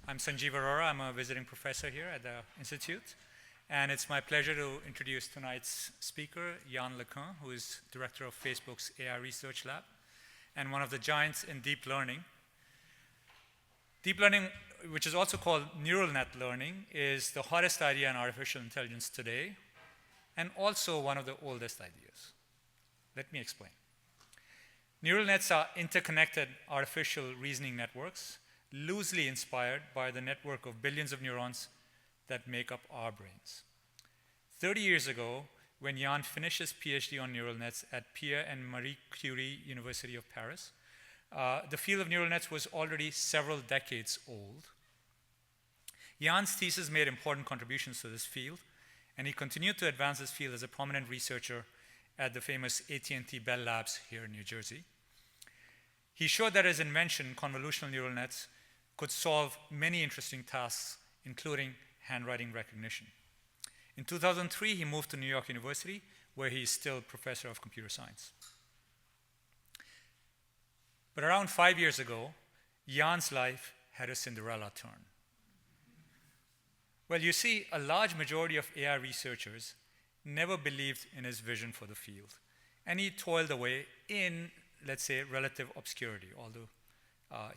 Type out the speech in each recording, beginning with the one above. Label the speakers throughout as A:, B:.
A: I'm Sanjeev Arora. I'm a visiting professor here at the Institute. And it's my pleasure to introduce tonight's speaker, Yann LeCun, who is director of Facebook's AI Research Lab and one of the giants in deep learning. Deep learning, which is also called neural net learning, is the hottest idea in artificial intelligence today, and also one of the oldest ideas. Let me explain. Neural nets are interconnected artificial reasoning networks, loosely inspired by the network of billions of neurons that make up our brains. 30 years ago, when Yann finished his PhD on neural nets at Pierre and Marie Curie University of Paris, the field of neural nets was already several decades old. Yann's thesis made important contributions to this field, and he continued to advance this field as a prominent researcher at the famous AT&T Bell Labs here in New Jersey. He showed that his invention, convolutional neural nets, could solve many interesting tasks, including handwriting recognition. In 2003, he moved to New York University, where he is still professor of computer science. But around 5 years ago, Yann's life had a Cinderella turn. Well, you see, a large majority of AI researchers never believed in his vision for the field, and he toiled away in, let's say, relative obscurity, although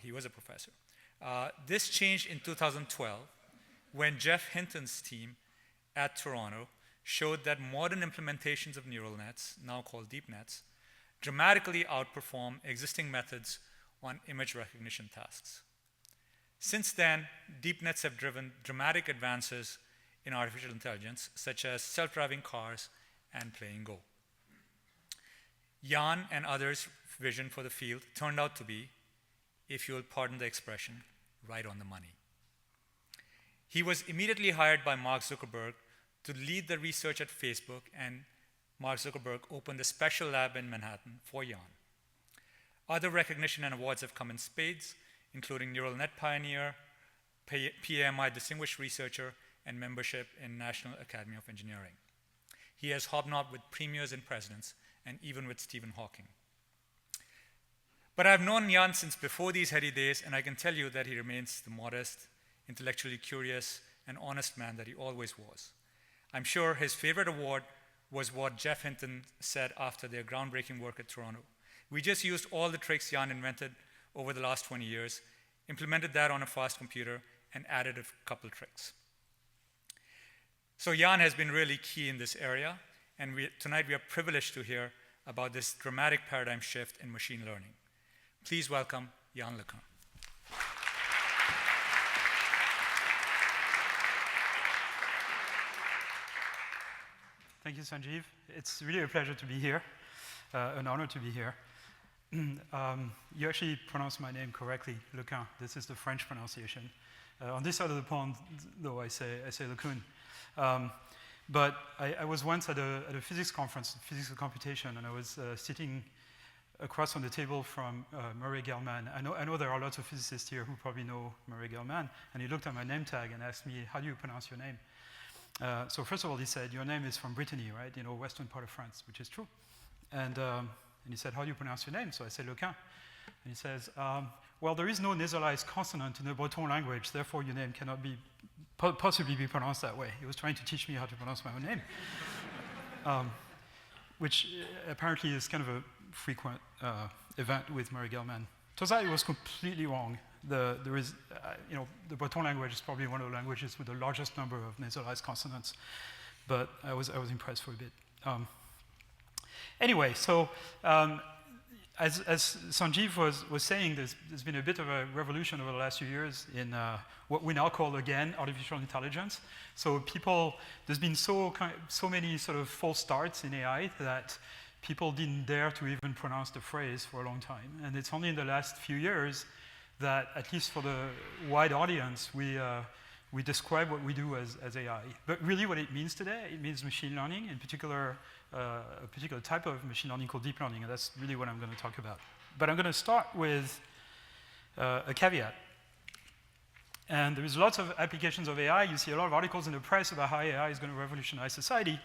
A: he was a professor. This changed in 2012 when Jeff Hinton's team at Toronto showed that modern implementations of neural nets, now called deep nets, dramatically outperform existing methods on image recognition tasks. Since then, deep nets have driven dramatic advances in artificial intelligence, such as self-driving cars and playing Go. Yann and others' vision for the field turned out to be, if you'll pardon the expression, right on the money. He was immediately hired by Mark Zuckerberg to lead the research at Facebook, and Mark Zuckerberg opened a special lab in Manhattan for Yann. Other recognition and awards have come in spades, including Neural Net Pioneer, PMI Distinguished Researcher, and membership in National Academy of Engineering. He has hobnobbed with premiers and presidents, and even with Stephen Hawking. But I've known Yann since before these heady days, and I can tell you that he remains the modest, intellectually curious, and honest man that he always was. I'm sure his favorite award was what Jeff Hinton said after their groundbreaking work at Toronto. We just used all the tricks Yann invented over the last 20 years, implemented that on a fast computer, and added a couple tricks. So Yann has been really key in this area, and tonight we are privileged to hear about this dramatic paradigm shift in machine learning. Please welcome Yann LeCun.
B: Thank you, Sanjeev. It's really a pleasure to be here, an honor to be here. You actually pronounced my name correctly, LeCun. This is the French pronunciation. On this side of the pond, though, I say LeCun. But I was once at a physics conference, physics of computation, and I was sitting across on the table from Murray Gell-Mann. I know there are lots of physicists here who probably know Murray Gell-Mann, and he looked at my name tag and asked me, how do you pronounce your name? So first of all, he said, your name is from Brittany, right? You know, western part of France, which is true. And he said, how do you pronounce your name? So I said, LeCun. And he says, well, there is no nasalized consonant in the Breton language, therefore your name cannot be possibly be pronounced that way. He was trying to teach me how to pronounce my own name, which apparently is kind of a frequent event with Murray Gell-Mann. Turns out it was completely wrong. The Breton language is probably one of the languages with the largest number of nasalized consonants, but I was impressed for a bit. Anyway, so as Sanjeev was saying, there's been a bit of a revolution over the last few years in what we now call, again, artificial intelligence. So there's been so many sort of false starts in AI that people didn't dare to even pronounce the phrase for a long time. And it's only in the last few years that, at least for the wide audience, we describe what we do as AI. But really what it means today, it means machine learning, in particular, a particular type of machine learning called deep learning, and that's really what I'm going to talk about. But I'm going to start with a caveat. And there's lots of applications of AI. You see a lot of articles in the press about how AI is going to revolutionize society.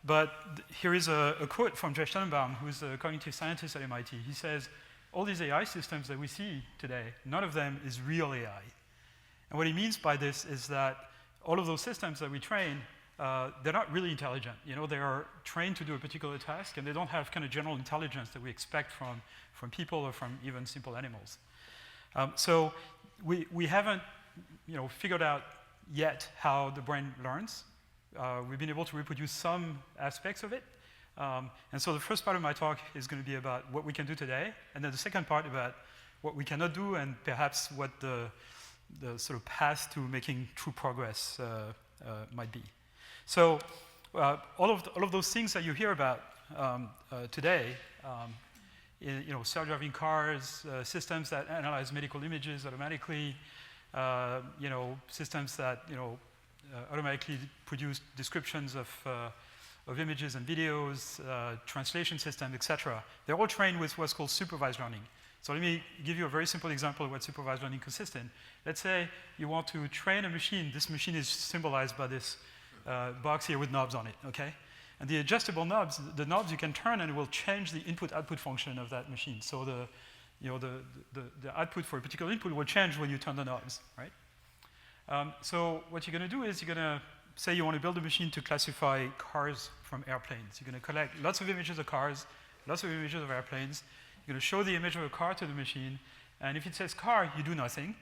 B: But here is a quote from Jeff Tenenbaum, who's a cognitive scientist at MIT. He says, all these AI systems that we see today, none of them is real AI. And what he means by this is that all of those systems that we train, they're not really intelligent. They are trained to do a particular task, and they don't have kind of general intelligence that we expect from people or from even simple animals. So we haven't figured out yet how the brain learns. We've been able to reproduce some aspects of it. And so the first part of my talk is going to be about what we can do today, and then the second part about what we cannot do and perhaps what the sort of path to making true progress might be. So all of those things that you hear about today, self-driving cars, systems that analyze medical images automatically, systems that automatically produce descriptions of images and videos, translation systems, etc. They're all trained with what's called supervised learning. So let me give you a very simple example of what supervised learning consists in. Let's say you want to train a machine. This machine is symbolized by this box here with knobs on it, okay? And the adjustable knobs, the knobs you can turn and it will change the input-output function of that machine. So the output for a particular input will change when you turn the knobs, right? So what you're going to do is you're going to say you want to build a machine to classify cars from airplanes. You're going to collect lots of images of cars, lots of images of airplanes. You're going to show the image of a car to the machine, and if it says car, you do nothing.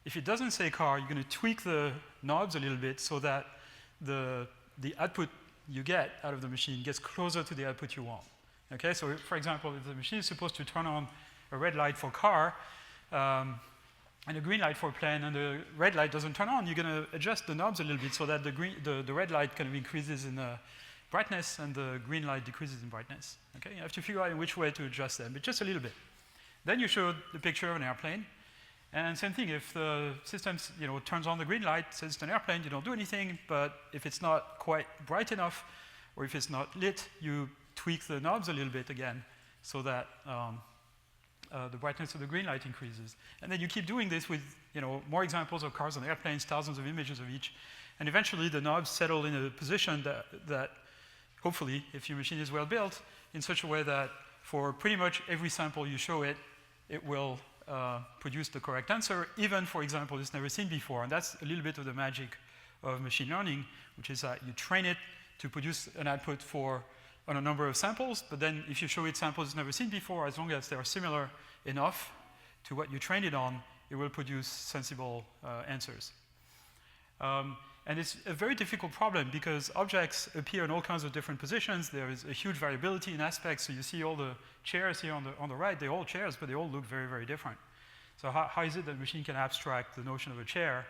B: If it doesn't say car, you're going to tweak the knobs a little bit so that the output you get out of the machine gets closer to the output you want. Okay, so for example, if the machine is supposed to turn on a red light for car and a green light for plane, and the red light doesn't turn on, you're going to adjust the knobs a little bit so that the red light kind of increases in brightness and the green light decreases in brightness. Okay, you have to figure out in which way to adjust them, but just a little bit. Then you show the picture of an airplane, and same thing. If the system turns on the green light, says it's an airplane, you don't do anything. But if it's not quite bright enough, or if it's not lit, you tweak the knobs a little bit again, so that the brightness of the green light increases. And then you keep doing this with more examples of cars and airplanes, thousands of images of each, and eventually the knobs settle in a position that hopefully, if your machine is well built, in such a way that for pretty much every sample you show it, it will produce the correct answer, even for example it's never seen before. And that's a little bit of the magic of machine learning, which is that you train it to produce an output on a number of samples, but then if you show it samples it's never seen before, as long as they are similar enough to what you trained it on, it will produce sensible answers. And it's a very difficult problem because objects appear in all kinds of different positions. There is a huge variability in aspects. So you see all the chairs here on the right. They're all chairs, but they all look very, very different. So how is it that a machine can abstract the notion of a chair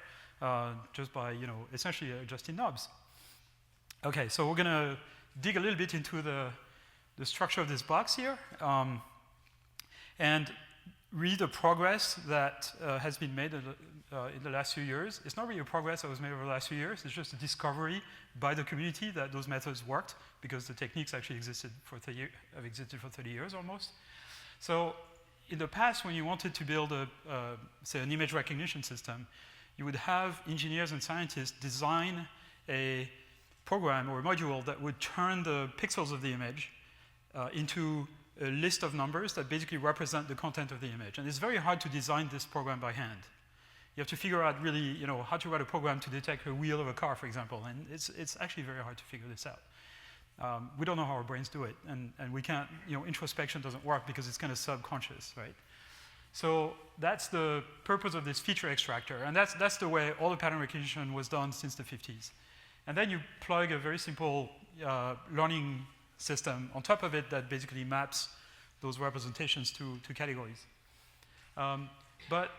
B: just by essentially adjusting knobs? Okay, so we're going to dig a little bit into the structure of this box here and read the progress that has been made in the last few years. It's not really a progress that was made over the last few years. It's just a discovery by the community that those methods worked because the techniques actually have existed for 30 years almost. So in the past, when you wanted to build say an image recognition system, you would have engineers and scientists design a program or a module that would turn the pixels of the image into a list of numbers that basically represent the content of the image. And it's very hard to design this program by hand. You have to figure out really, how to write a program to detect a wheel of a car, for example, and it's actually very hard to figure this out. We don't know how our brains do it, and we can't, introspection doesn't work because it's kind of subconscious, right? So that's the purpose of this feature extractor, and that's the way all the pattern recognition was done since the 50s. And then you plug a very simple learning system on top of it that basically maps those representations to categories. But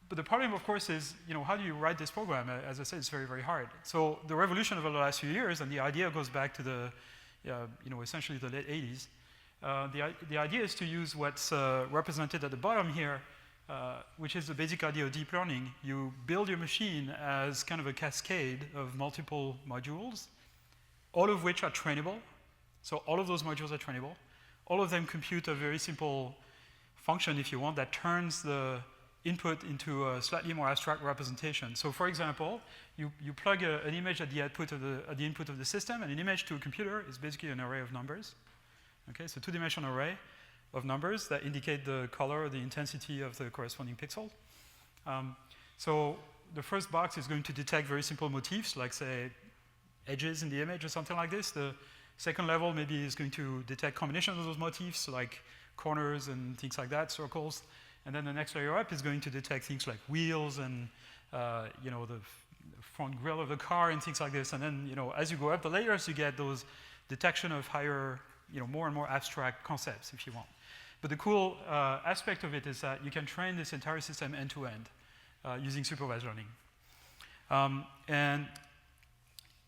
B: the problem, of course, is how do you write this program? As I said, it's very, very hard. So the revolution over the last few years, and the idea goes back to the essentially the late 80s. The idea is to use what's represented at the bottom here, which is the basic idea of deep learning. You build your machine as kind of a cascade of multiple modules, all of which are trainable. So all of those modules are trainable. All of them compute a very simple function, if you want, that turns the input into a slightly more abstract representation. So for example, you plug an image at the input of the system, and an image to a computer is basically an array of numbers. Okay, so two-dimensional array of numbers that indicate the color or the intensity of the corresponding pixel. So the first box is going to detect very simple motifs, like say edges in the image or something like this. The second level maybe is going to detect combinations of those motifs, like corners and things like that, circles. And then the next layer up is going to detect things like wheels and the front grille of the car and things like this. And then as you go up the layers, you get those detection of higher, more and more abstract concepts, if you want. But the cool aspect of it is that you can train this entire system end to end using supervised learning.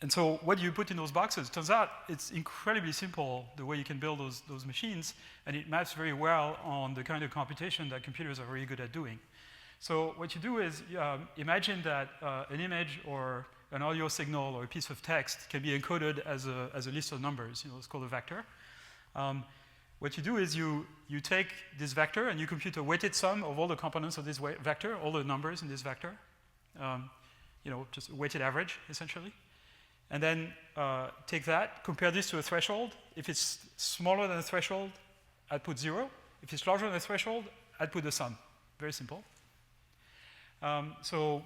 B: And so what you put in those boxes, turns out it's incredibly simple the way you can build those machines, and it maps very well on the kind of computation that computers are very good at doing. So what you do is imagine that an image or an audio signal or a piece of text can be encoded as a list of numbers. It's called a vector. What you do is you take this vector and you compute a weighted sum of all the components of this vector, all the numbers in this vector, just a weighted average, essentially. And then take that, compare this to a threshold. If it's smaller than a threshold, output 0. If it's larger than a threshold, output the sum. Very simple. So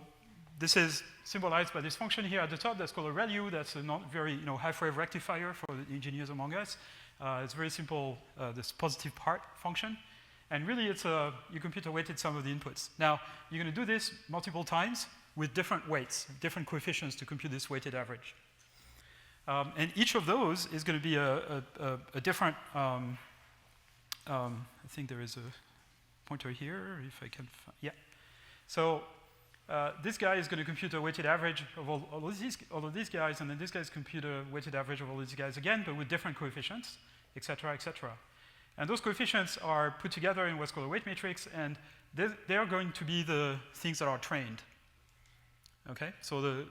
B: this is symbolized by this function here at the top that's called a ReLU. That's a not very half-wave rectifier for the engineers among us. It's very simple, this positive part function. And really, you compute a weighted sum of the inputs. Now, you're going to do this multiple times with different weights, different coefficients to compute this weighted average. And each of those is going to be a different, I think there is a pointer here, if I can find, yeah. So this guy is going to compute a weighted average of all of these guys, and then this guy's compute a weighted average of all these guys again, but with different coefficients, et cetera, et cetera. And those coefficients are put together in what's called a weight matrix, and they are going to be the things that are trained. Okay, so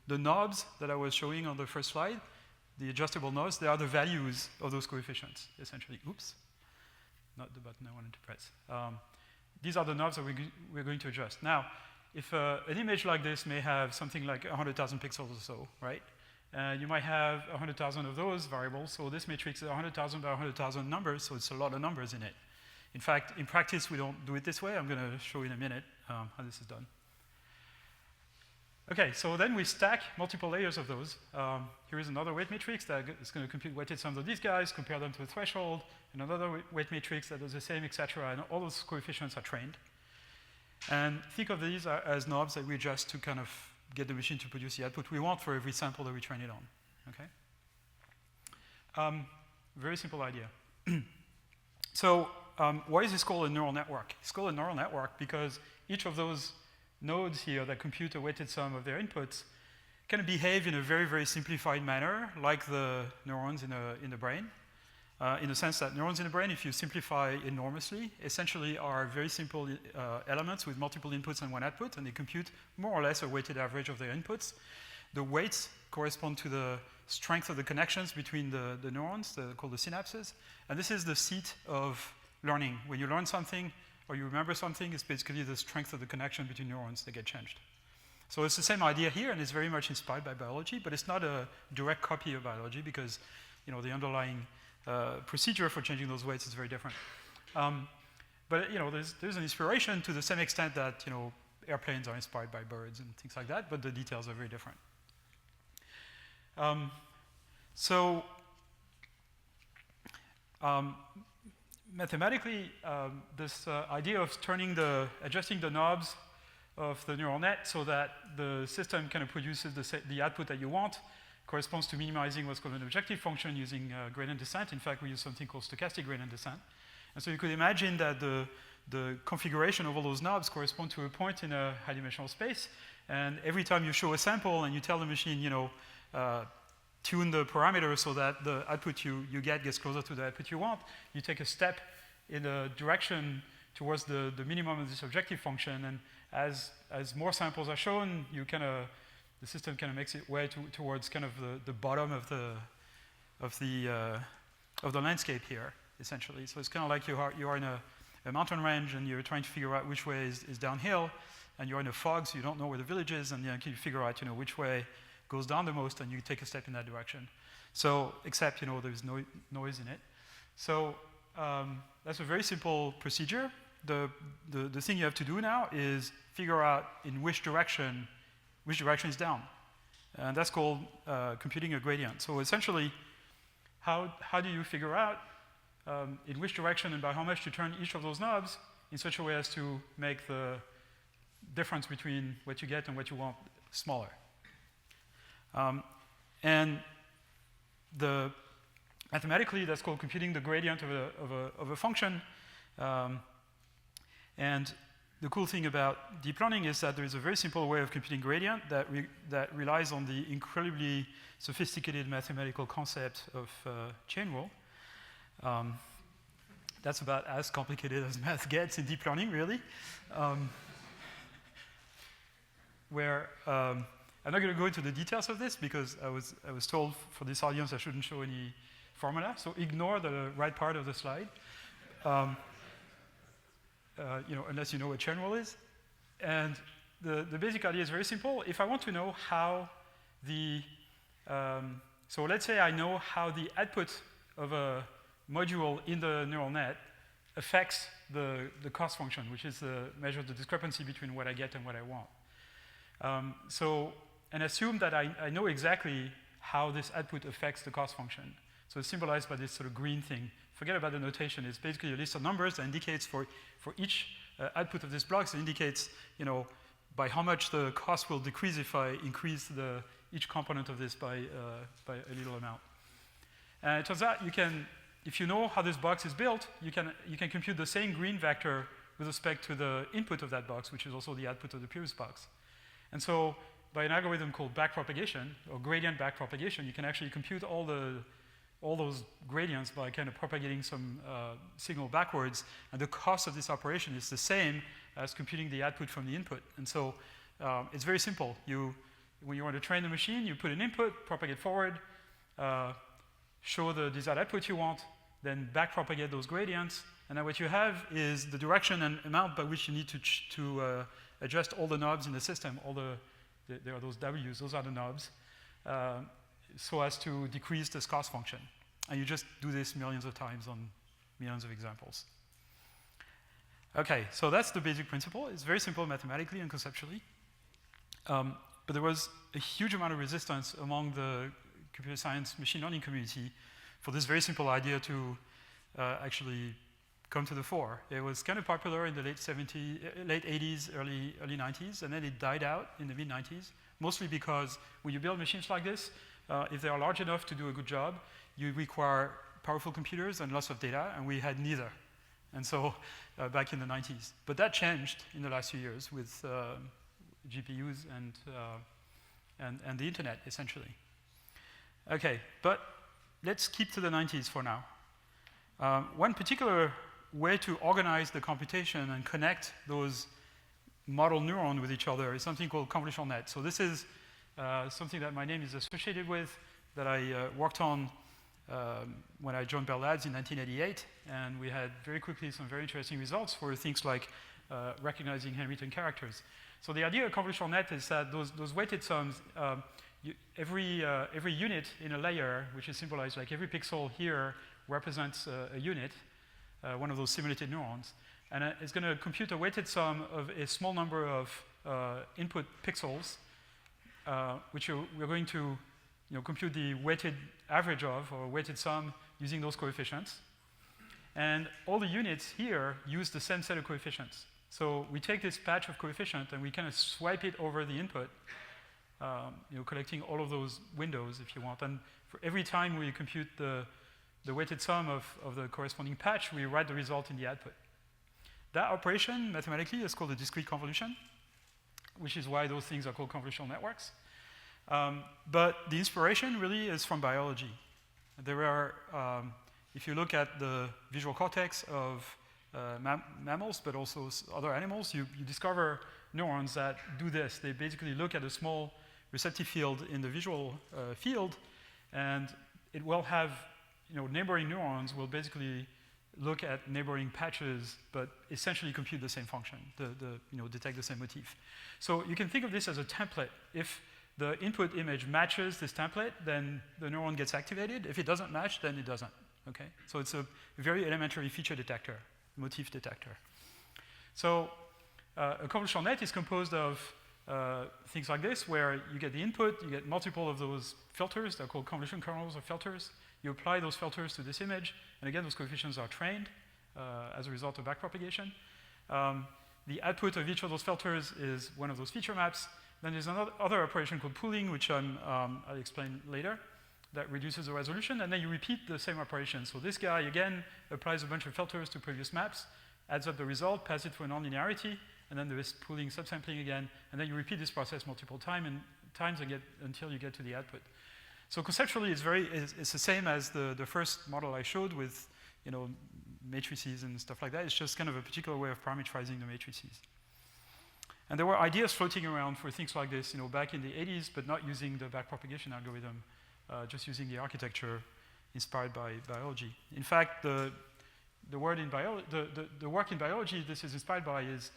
B: the knobs that I was showing on the first slide, the adjustable knobs, they are the values of those coefficients, essentially. Oops, not the button I wanted to press. These are the knobs that we're going to adjust. Now, if an image like this may have something like 100,000 pixels or so, right? You might have 100,000 of those variables, so this matrix is 100,000 by 100,000 numbers, so it's a lot of numbers in it. In fact, in practice, we don't do it this way. I'm going to show you in a minute how this is done. Okay, so then we stack multiple layers of those. Here is another weight matrix that is going to compute weighted sums of these guys, compare them to a threshold, and another weight matrix that does the same, etc. And all those coefficients are trained. And think of these as knobs that we adjust to kind of get the machine to produce the output we want for every sample that we train it on. Okay? Very simple idea. So why is this called a neural network? It's called a neural network because each of those nodes here that compute a weighted sum of their inputs can behave in a very, very simplified manner, like the neurons in the brain, in the sense that neurons in the brain, if you simplify enormously, essentially are very simple elements with multiple inputs and one output, and they compute more or less a weighted average of their inputs. The weights correspond to the strength of the connections between the neurons, called the synapses, and this is the seat of learning. When you learn something, or you remember something, it's basically the strength of the connection between neurons that get changed. So it's the same idea here, and it's very much inspired by biology, but it's not a direct copy of biology because the underlying procedure for changing those weights is very different. But there's an inspiration to the same extent that airplanes are inspired by birds and things like that, but the details are very different. Mathematically, this idea of adjusting the knobs of the neural net so that the system kind of produces the output that you want corresponds to minimizing what's called an objective function using gradient descent. In fact, we use something called stochastic gradient descent. And so you could imagine that the configuration of all those knobs correspond to a point in a high-dimensional space. And every time you show a sample and you tell the machine, tune the parameter so that the output you get gets closer to the output you want, you take a step in the direction towards the minimum of this objective function, and as more samples are shown, the system kind of makes its way towards kind of the bottom of the landscape here, essentially. So it's kind of like you are in a mountain range and you're trying to figure out which way is downhill, and you're in a fog, so you don't know where the village is, and you figure out which way goes down the most, and you take a step in that direction. So, except, there's no noise in it. So, that's a very simple procedure. the thing you have to do now is figure out in which direction is down. And that's called computing a gradient. So essentially, how do you figure out in which direction and by how much to turn each of those knobs in such a way as to make the difference between what you get and what you want smaller? And mathematically, that's called computing the gradient of a function. And the cool thing about deep learning is that there is a very simple way of computing gradient that relies on the incredibly sophisticated mathematical concept of chain rule. That's about as complicated as math gets in deep learning, really. I'm not going to go into the details of this because I was told for this audience I shouldn't show any formula, so ignore the right part of the slide. Unless you know what chain rule is. And the basic idea is very simple. If I want to know how so let's say I know how the output of a module in the neural net affects the cost function, which is the measure of the discrepancy between what I get and what I want. And assume that I know exactly how this output affects the cost function. So it's symbolized by this sort of green thing. Forget about the notation. It's basically a list of numbers that indicates for each output of this block, so it indicates, by how much the cost will decrease if I increase each component of this by a little amount. And it turns out if you know how this box is built, you can compute the same green vector with respect to the input of that box, which is also the output of the previous box. And so by an algorithm called backpropagation, or gradient backpropagation, you can actually compute all those gradients by kind of propagating some signal backwards, and the cost of this operation is the same as computing the output from the input. And so it's very simple. When you want to train the machine, you put an input, propagate forward, show the desired output you want, then backpropagate those gradients, and then what you have is the direction and amount by which you need to adjust all the knobs in the system. There are those W's, those are the knobs. So as to decrease this cost function. And you just do this millions of times on millions of examples. Okay, so that's the basic principle. It's very simple mathematically and conceptually. But there was a huge amount of resistance among the computer science machine learning community for this very simple idea to actually come to the fore. It was kind of popular in the late 80s, early 90s, and then it died out in the mid-90s, mostly because when you build machines like this, if they are large enough to do a good job, you require powerful computers and lots of data, and we had neither. And so back in the 90s. But that changed in the last few years with GPUs and the internet, essentially. Okay, but let's keep to the 90s for now. One particular way to organize the computation and connect those model neurons with each other is something called convolutional net. So this is something that my name is associated with, that I worked on when I joined Bell Labs in 1988, and we had very quickly some very interesting results for things like recognizing handwritten characters. So the idea of convolutional net is that those weighted sums, every unit in a layer, which is symbolized like every pixel here represents a unit, one of those simulated neurons, and it's going to compute a weighted sum of a small number of input pixels, which we're going to compute the weighted average of, or weighted sum, using those coefficients. And all the units here use the same set of coefficients. So we take this patch of coefficient and we kind of swipe it over the input, collecting all of those windows, if you want. And for every time we compute the weighted sum of the corresponding patch, we write the result in the output. That operation, mathematically, is called a discrete convolution, which is why those things are called convolutional networks. But the inspiration really is from biology. There are, if you look at the visual cortex of mammals, but also other animals, you discover neurons that do this. They basically look at a small receptive field in the visual field, and it will have, neighboring neurons will basically look at neighboring patches, but essentially compute the same function, detect the same motif. So you can think of this as a template. If the input image matches this template, then the neuron gets activated. If it doesn't match, then it doesn't. Okay? So it's a very elementary feature detector, motif detector. So a convolutional net is composed of things like this, where you get the input, you get multiple of those filters. They're called convolution kernels or filters. You apply those filters to this image, and again, those coefficients are trained as a result of backpropagation. The output of each of those filters is one of those feature maps. Then there's another operation called pooling, which I'll explain later, that reduces the resolution, and then you repeat the same operation. So this guy, again, applies a bunch of filters to previous maps, adds up the result, passes it through a nonlinearity, and then there is pooling, subsampling again, and then you repeat this process multiple times until you get to the output. So conceptually, it's the same as the first model I showed with, matrices and stuff like that. It's just kind of a particular way of parameterizing the matrices. And there were ideas floating around for things like this, back in the 80s, but not using the backpropagation algorithm, just using the architecture inspired by biology. In fact, the work in biology this is inspired by is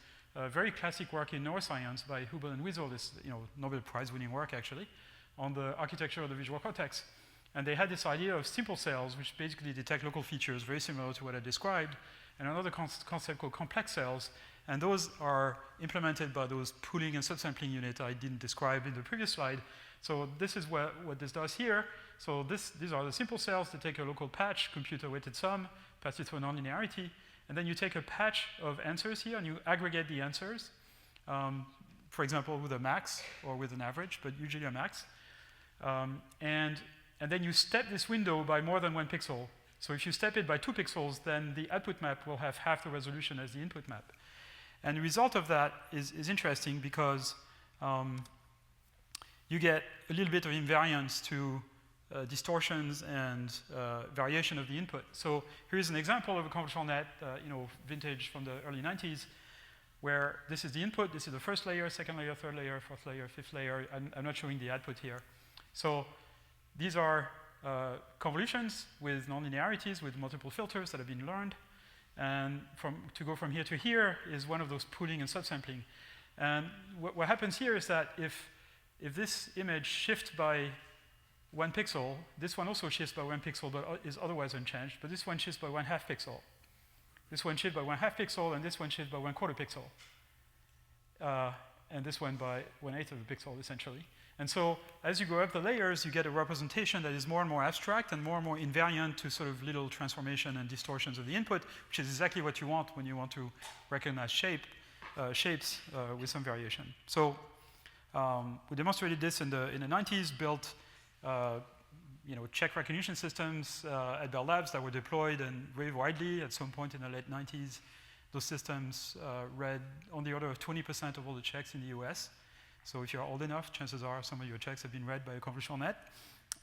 B: very classic work in neuroscience by Hubel and Wiesel, this Nobel Prize-winning work actually, on the architecture of the visual cortex. And they had this idea of simple cells, which basically detect local features very similar to what I described, and another concept called complex cells, and those are implemented by those pooling and subsampling units I didn't describe in the previous slide. So this is what this does here. So these are the simple cells that take a local patch, compute a weighted sum, pass it through a nonlinearity, and then you take a patch of answers here and you aggregate the answers, for example, with a max or with an average, but usually a max. And then you step this window by more than 1 pixel. So if you step it by 2 pixels, then the output map will have half the resolution as the input map. And the result of that is interesting because you get a little bit of invariance to distortions and variation of the input. So here's an example of a convolutional net, vintage from the early 90s, where this is the input, this is the first layer, second layer, third layer, fourth layer, fifth layer. I'm not showing the output here. So these are convolutions with nonlinearities, with multiple filters that have been learned. And to go from here to here is one of those pooling and subsampling. And what happens here is that if this image shifts by 1 pixel, this one also shifts by 1 pixel but is otherwise unchanged, but this one shifts by 1/2 pixel. This one shifts by 1/2 pixel, and this one shifts by 1/4 pixel. And this one by 1/8 of a pixel, essentially. And so as you go up the layers, you get a representation that is more and more abstract and more invariant to sort of little transformation and distortions of the input, which is exactly what you want when you want to recognize shapes with some variation. So we demonstrated this in the 90s, built check recognition systems at Bell Labs that were deployed and very widely at some point in the late 90s. Those systems read on the order of 20% of all the checks in the US. So if you're old enough, chances are some of your checks have been read by a convolutional net.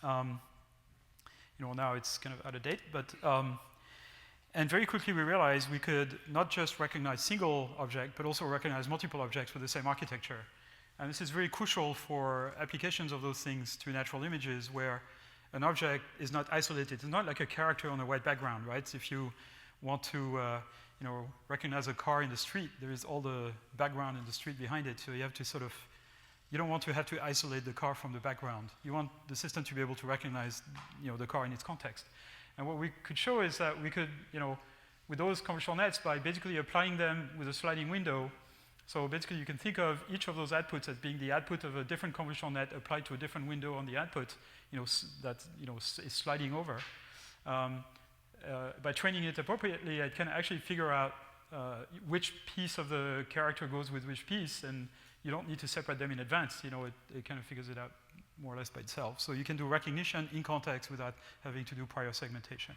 B: Now it's kind of out of date, but and very quickly we realized we could not just recognize single object, but also recognize multiple objects with the same architecture. And this is very crucial for applications of those things to natural images where an object is not isolated. It's not like a character on a white background, right? So if you want to recognize a car in the street, there is all the background in the street behind it, so you have to you don't want to have to isolate the car from the background. You want the system to be able to recognize, the car in its context. And what we could show is that we could, with those convolutional nets, by basically applying them with a sliding window. So basically, you can think of each of those outputs as being the output of a different convolutional net applied to a different window on the output, that is sliding over. By training it appropriately, I can actually figure out which piece of the character goes with which piece, and you don't need to separate them in advance. It kind of figures it out more or less by itself. So you can do recognition in context without having to do prior segmentation.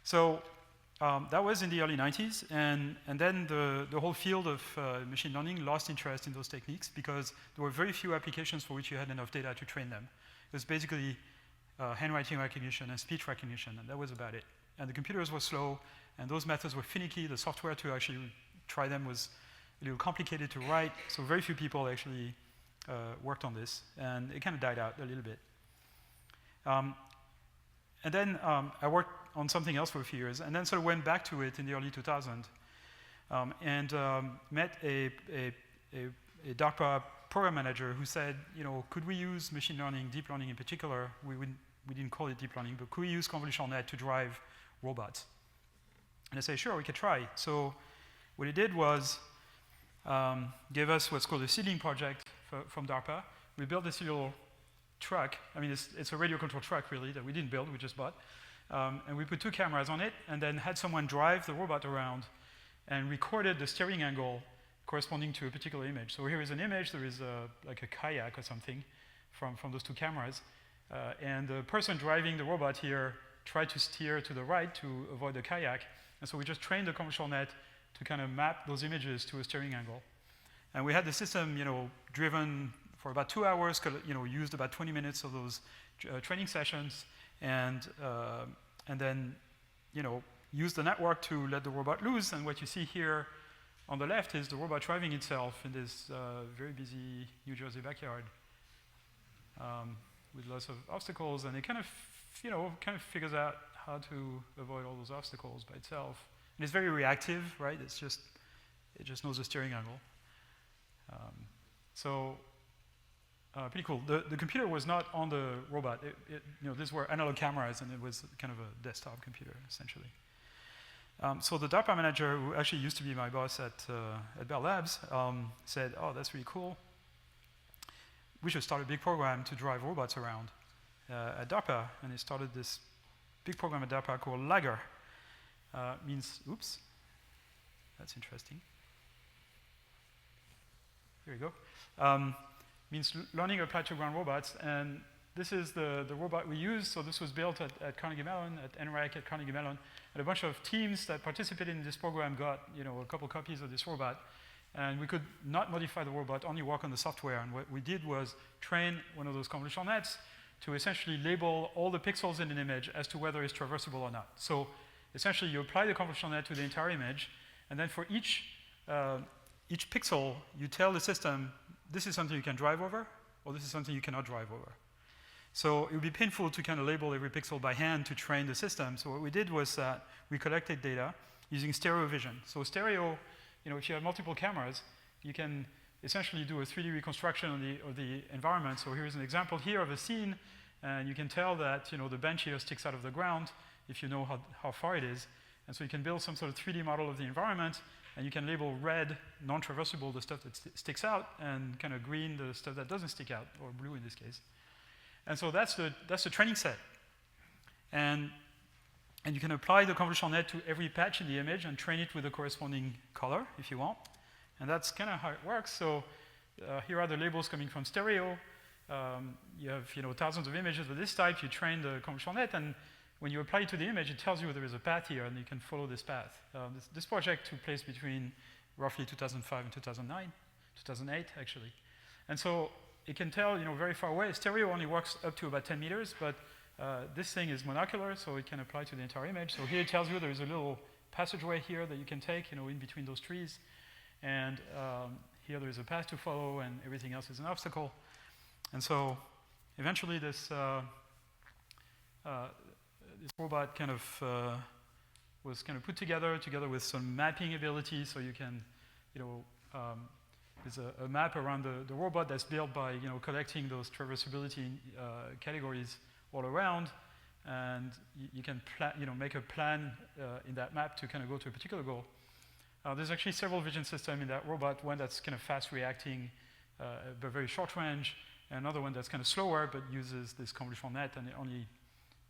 B: So that was in the early 90s, and then the whole field of machine learning lost interest in those techniques because there were very few applications for which you had enough data to train them. It was basically handwriting recognition and speech recognition, and that was about it. And the computers were slow, and those methods were finicky. The software to actually try them was a little complicated to write, so very few people actually worked on this, and it kind of died out a little bit. And then I worked on something else for a few years, and then sort of went back to it in the early 2000s, and met a DARPA program manager who said, could we use machine learning, deep learning in particular, we didn't call it deep learning, but could we use convolutional net to drive robots? And I say, sure, we could try. So What he did was gave us what's called a seedling project from DARPA. We built this little truck. I mean, it's a radio control truck, really, that we didn't build, we just bought. And we put 2 cameras on it, and then had someone drive the robot around and recorded the steering angle corresponding to a particular image. So here is an image. There is like a kayak or something from those 2 cameras. And the person driving the robot here tried to steer to the right to avoid the kayak. And so we just trained the convolutional net to kind of map those images to a steering angle. And we had the system, driven for about 2 hours, used about 20 minutes of those training sessions, and then, used the network to let the robot loose. And what you see here on the left is the robot driving itself in this very busy New Jersey backyard with lots of obstacles. And it kind of figures out how to avoid all those obstacles by itself. And it's very reactive, right? It just knows the steering angle. Pretty cool. The computer was not on the robot. These were analog cameras, and it was kind of a desktop computer, essentially. So the DARPA manager, who actually used to be my boss at Bell Labs, said, "Oh, that's really cool. We should start a big program to drive robots around at DARPA." And he started this big program at DARPA called LAGGER. Means, oops, that's interesting. Here we go. Means learning applied to ground robots. And this is the robot we use. So this was built at Carnegie Mellon, at NREC at Carnegie Mellon. And a bunch of teams that participated in this program got a couple copies of this robot. And we could not modify the robot, only work on the software. And what we did was train one of those convolutional nets to essentially label all the pixels in an image as to whether it's traversable or not. So essentially, you apply the convolutional net to the entire image, and then for each pixel, you tell the system, this is something you can drive over, or this is something you cannot drive over. So it would be painful to kind of label every pixel by hand to train the system. So what we did was that we collected data using stereo vision. So stereo, if you have multiple cameras, you can essentially do a 3D reconstruction of the environment. So here's an example here of a scene, and you can tell that the bench here sticks out of the ground if you know how far it is. And so you can build some sort of 3D model of the environment, and you can label red, non-traversable, the stuff that sticks out, and kind of green, the stuff that doesn't stick out, or blue in this case. And so that's the training set. And you can apply the convolutional net to every patch in the image and train it with a corresponding color, if you want. And that's kind of how it works. So here are the labels coming from stereo. You have thousands of images of this type. You train the convolutional net, and when you apply it to the image, it tells you there is a path here, and you can follow this path. This project took place between roughly 2005 and 2008, actually. And so it can tell, very far away. Stereo only works up to about 10 meters, but this thing is monocular, so it can apply to the entire image. So here it tells you there is a little passageway here that you can take, in between those trees. And here there is a path to follow, and everything else is an obstacle. And so eventually this robot kind of was kind of put together with some mapping ability. So you can, there's a map around the robot that's built by collecting those traversability categories all around, and you can make a plan in that map to kind of go to a particular goal. There's actually several vision systems in that robot. One that's kind of fast reacting, but very short range, and another one that's kind of slower but uses this convolutional net, and it only,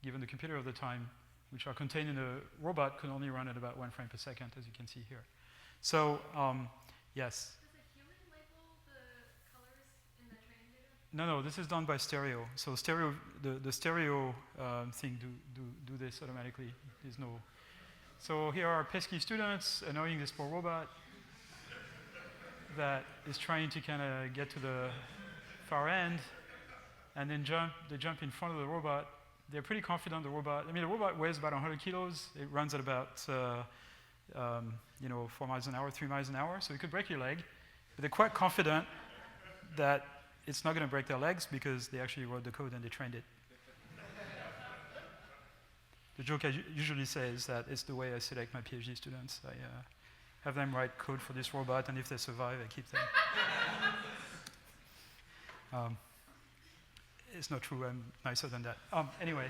B: given the computer of the time, which are contained in the robot, could only run at about 1 frame per second, as you can see here. So, yes?
C: Does a human label the colors in the training data?
B: No, this is done by stereo. So stereo, the stereo thing do this automatically. There's no. So here are pesky students annoying this poor robot that is trying to kind of get to the far end, and then they jump in front of the robot. They're pretty confident the robot. I mean, the robot weighs about 100 kilos. It runs at about 4 miles an hour, 3 miles an hour. So it could break your leg. But they're quite confident that it's not going to break their legs because they actually wrote the code and they trained it. The joke I usually say is that it's the way I select my PhD students. I have them write code for this robot, and if they survive, I keep them. It's not true. I'm nicer than that. Anyway,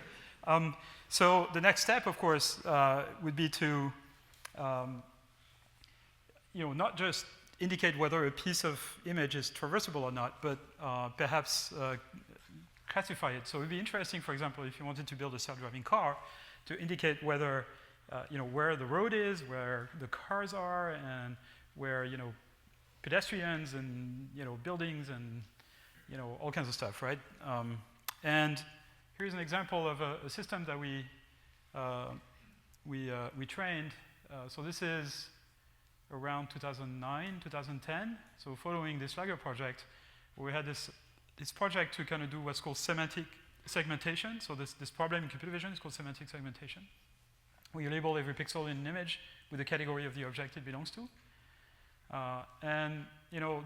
B: so the next step, of course, would be to, not just indicate whether a piece of image is traversable or not, but perhaps classify it. So it would be interesting, for example, if you wanted to build a self-driving car, to indicate whether, where the road is, where the cars are, and where, pedestrians and, buildings and, all kinds of stuff, right? And here's an example of a system that we trained. So this is around 2009, 2010. So following this Lager project, we had this project to kind of do what's called semantic segmentation. So this problem in computer vision is called semantic segmentation, where you label every pixel in an image with the category of the object it belongs to. And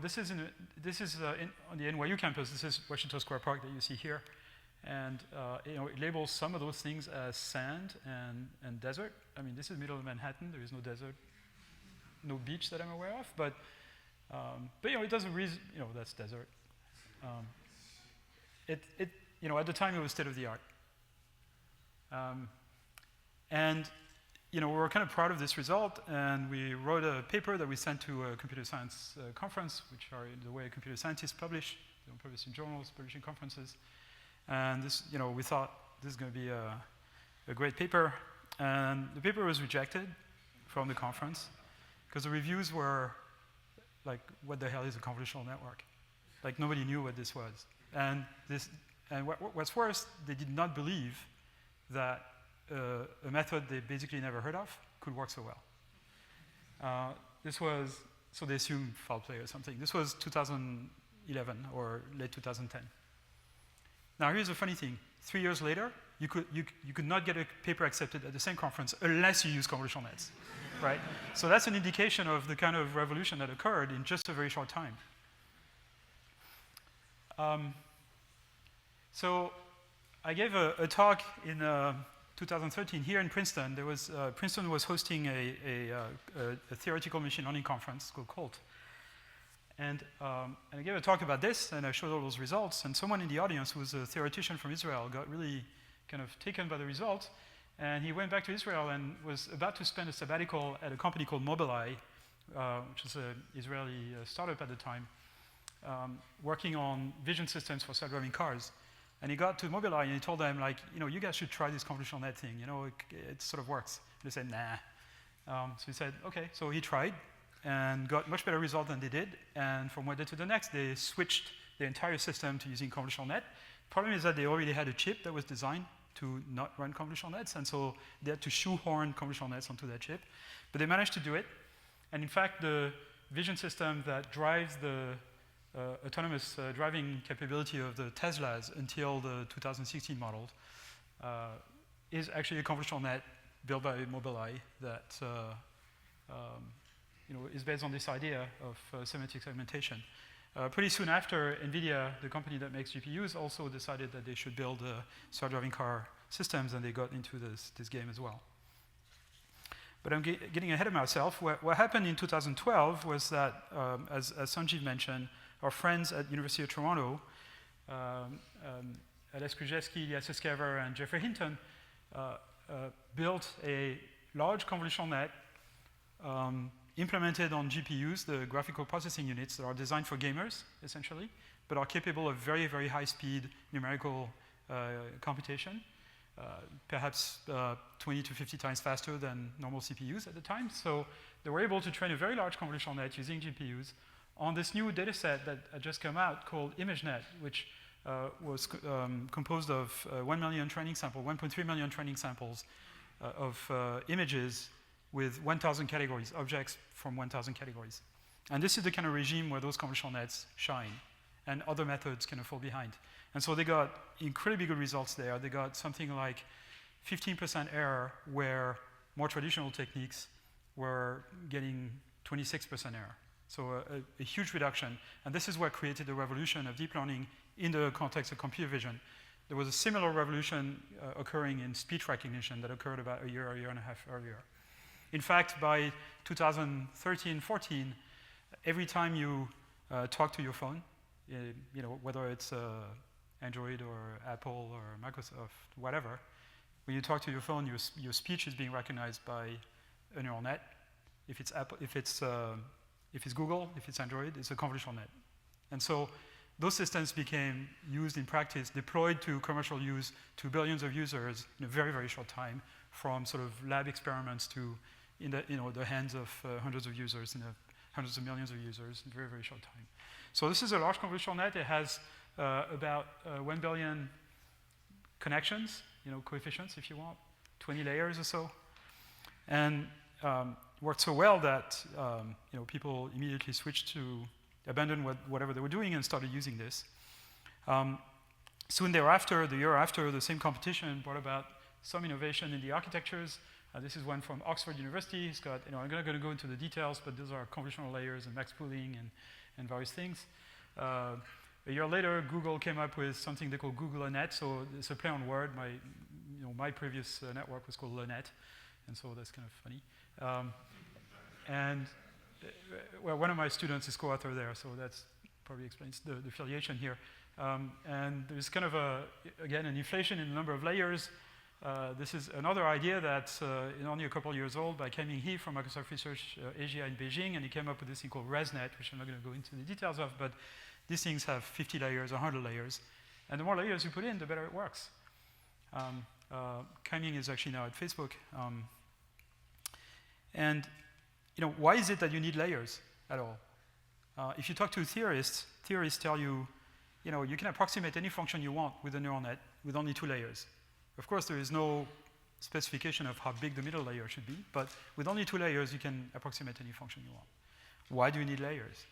B: this is on the NYU campus. This is Washington Square Park that you see here, and it labels some of those things as sand and desert. I mean, this is middle of Manhattan. There is no desert, no beach that I'm aware of. But it doesn't reason. That's desert. At the time it was state of the art, and we were kind of proud of this result, and we wrote a paper that we sent to a computer science conference, which are the way computer scientists publish. They don't publish in journals, publish in conferences. And this, we thought this is going to be a great paper. And the paper was rejected from the conference because the reviews were like, what the hell is a convolutional network? Like, nobody knew what this was. And what's worse, they did not believe that a method they basically never heard of could work so well. So they assumed foul play or something. This was 2011 or late 2010. Now here's the funny thing. 3 years later, you could not get a paper accepted at the same conference unless you use convolutional nets, right? So that's an indication of the kind of revolution that occurred in just a very short time. So I gave a talk in 2013 here in Princeton. Princeton was hosting a theoretical machine learning conference called COLT. And I gave a talk about this, and I showed all those results. And someone in the audience, who was a theoretician from Israel, got really kind of taken by the results. And he went back to Israel and was about to spend a sabbatical at a company called Mobileye, which was an Israeli startup at the time, working on vision systems for self-driving cars. And he got to Mobileye and he told them, like, you guys should try this convolutional net thing. It sort of works. And they said, nah. So he said, okay. So he tried and got much better result than they did. And from one day to the next, they switched the entire system to using convolutional net. Problem is that they already had a chip that was designed to not run convolutional nets. And so they had to shoehorn convolutional nets onto that chip. But they managed to do it. And in fact, the vision system that drives the autonomous driving capability of the Teslas until the 2016 model is actually a convolutional net built by Mobileye that is based on this idea of semantic segmentation. Pretty soon after, NVIDIA, the company that makes GPUs, also decided that they should build self-driving car systems, and they got into this game as well. But I'm getting ahead of myself. What happened in 2012 was that, as Sanjeev mentioned, our friends at University of Toronto, Alex Krzyzewski, Elias Eskever, and Jeffrey Hinton, built a large convolutional net implemented on GPUs, the graphical processing units that are designed for gamers, essentially, but are capable of very, very high-speed numerical computation, perhaps 20 to 50 times faster than normal CPUs at the time. So they were able to train a very large convolutional net using GPUs on this new data set that had just come out called ImageNet, which was composed of 1 million training samples, 1.3 million training samples of images with 1,000 categories, objects from 1,000 categories. And this is the kind of regime where those convolutional nets shine, and other methods kind of fall behind. And so they got incredibly good results there. They got something like 15% error, where more traditional techniques were getting 26% error. So a huge reduction. And this is what created the revolution of deep learning in the context of computer vision. There was a similar revolution occurring in speech recognition that occurred about a year and a half earlier. In fact, by 2013-14, every time you talk to your phone, whether it's Android or Apple or Microsoft, whatever, when you talk to your phone, your speech is being recognized by a neural net. If it's If it's Google, if it's Android, it's a convolutional net. And so those systems became used in practice, deployed to commercial use to billions of users in a very, very short time, from sort of lab experiments to in the hands of hundreds of users, hundreds of millions of users in a very, very short time. So this is a large convolutional net. It has about 1 billion connections, coefficients if you want, 20 layers or so. And worked so well that people immediately switched to abandon whatever they were doing and started using this. Soon thereafter, the year after, the same competition brought about some innovation in the architectures. This is one from Oxford University. It's got, I'm not going to go into the details, but those are convolutional layers and max pooling and various things. A year later, Google came up with something they call GoogleNet. So it's a play on word. My previous network was called LeNet, and so that's kind of funny. Well, one of my students is co-author there, so that probably explains the affiliation here. And there's kind of, again, an inflation in the number of layers. This is another idea that's only a couple of years old by Kai-Ming He from Microsoft Research Asia in Beijing, and he came up with this thing called ResNet, which I'm not going to go into the details of, but these things have 50 layers, 100 layers, and the more layers you put in, the better it works. Kai-Ming is actually now at Facebook. And why is it that you need layers at all? If you talk to theorists tell you, you can approximate any function you want with a neural net with only 2 layers. Of course, there is no specification of how big the middle layer should be, but with only 2 layers, you can approximate any function you want. Why do you need layers?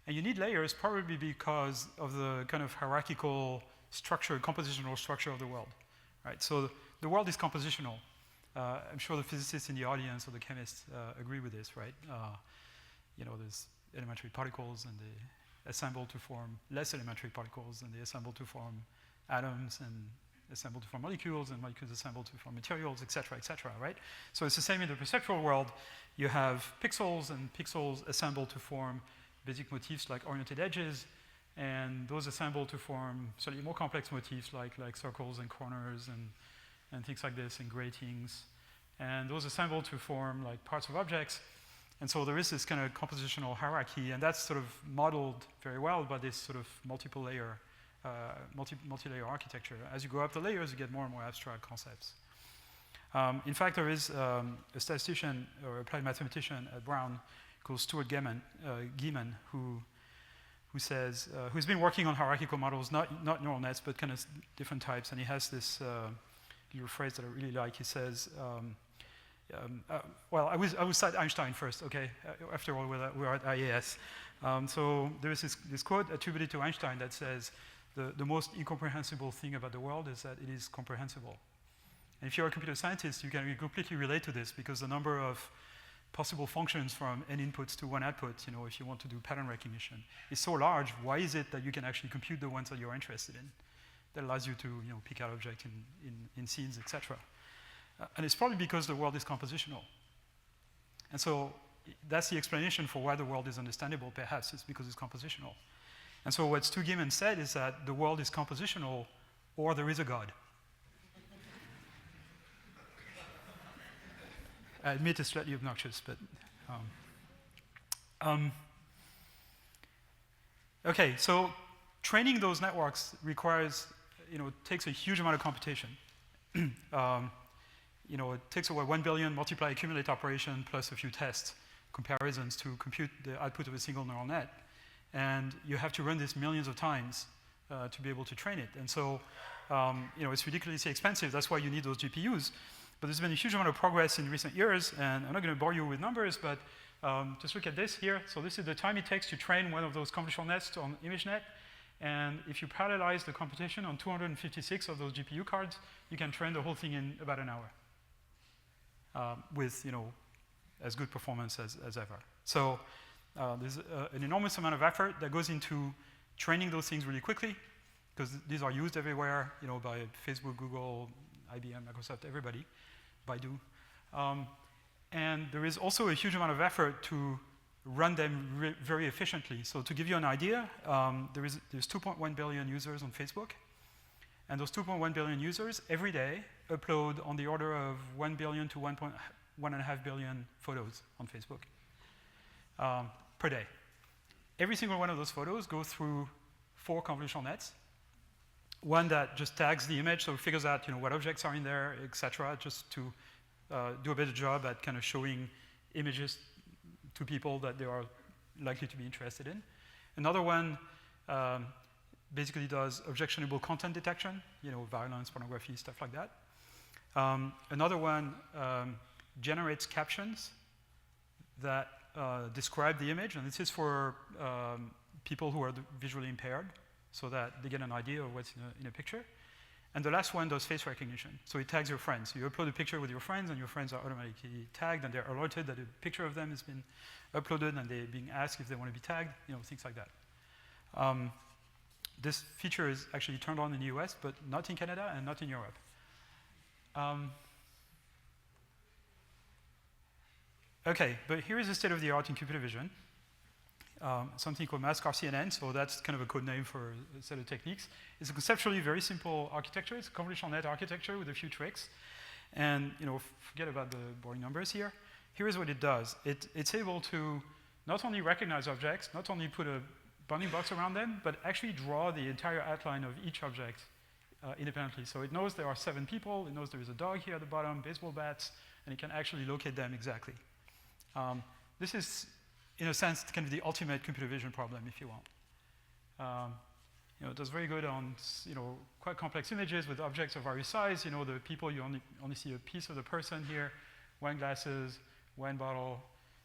B: And you need layers probably because of the kind of hierarchical structure, compositional structure of the world, right? So the world is compositional. I'm sure the physicists in the audience or the chemists agree with this, right? There's elementary particles, and they assemble to form less elementary particles, and they assemble to form atoms, and assemble to form molecules, and molecules assemble to form materials, et cetera, right? So it's the same in the perceptual world. You have pixels, and pixels assemble to form basic motifs like oriented edges, and those assemble to form slightly more complex motifs like circles and corners and things like this, and gratings. And those assemble to form like parts of objects. And so there is this kind of compositional hierarchy, and that's sort of modeled very well by this sort of multi-layer architecture. As you go up the layers, you get more and more abstract concepts. In fact, there is a statistician or applied mathematician at Brown called Stuart Gieman, who says, who's been working on hierarchical models, not neural nets, but kind of different types, and he has this little phrase that I really like. He says, well, I will cite Einstein first, okay? After all, we're at IAS. So there is this quote attributed to Einstein that says, the most incomprehensible thing about the world is that it is comprehensible. And if you're a computer scientist, you can completely relate to this, because the number of possible functions from n inputs to one output, if you want to do pattern recognition, is so large. Why is it that you can actually compute the ones that you're interested in? That allows you to pick out objects in scenes, etc. And it's probably because the world is compositional. And so that's the explanation for why the world is understandable, perhaps. It's because it's compositional. And so what Stu Gieman said is that the world is compositional, or there is a God. I admit it's slightly obnoxious, but... okay, so training those networks requires, takes a huge amount of computation. It takes over 1 billion multiply accumulate operation plus a few test comparisons to compute the output of a single neural net. And you have to run this millions of times to be able to train it. And so, it's ridiculously expensive. That's why you need those GPUs. But there's been a huge amount of progress in recent years, and I'm not going to bore you with numbers, but just look at this here. So this is the time it takes to train one of those convolutional nets on ImageNet. And if you parallelize the computation on 256 of those GPU cards, you can train the whole thing in about an hour with, as good performance as ever. So there's an enormous amount of effort that goes into training those things really quickly, because these are used everywhere, by Facebook, Google, IBM, Microsoft, everybody, Baidu. And there is also a huge amount of effort to run them very efficiently. So to give you an idea, there's 2.1 billion users on Facebook. And those 2.1 billion users every day upload on the order of 1 billion to 1.5 billion photos on Facebook. per day. Every single one of those photos goes through 4 convolutional nets. One that just tags the image, so it figures out what objects are in there, etc., just to do a better job at kind of showing images to people that they are likely to be interested in. Another one basically does objectionable content detection, violence, pornography, stuff like that. Another one generates captions that describe the image, and this is for people who are visually impaired, so that they get an idea of what's in a picture. And the last one does face recognition. So it tags your friends. You upload a picture with your friends, and your friends are automatically tagged, and they're alerted that a picture of them has been uploaded, and they're being asked if they want to be tagged, things like that. This feature is actually turned on in the US, but not in Canada and not in Europe. Okay, but here is the state of the art in computer vision. Something called mask RCNN, so that's kind of a code name for a set of techniques. It's a conceptually very simple architecture. It's a convolutional net architecture with a few tricks. And forget about the boring numbers here. Here's what it does. It's able to not only recognize objects, not only put a bounding box around them, but actually draw the entire outline of each object independently. So it knows there are 7 people, it knows there is a dog here at the bottom, baseball bats, and it can actually locate them exactly. This is, in a sense, kind of the ultimate computer vision problem, if you want. It does very good on quite complex images with objects of various size. The people, you only see a piece of the person here, wine glasses, wine bottle,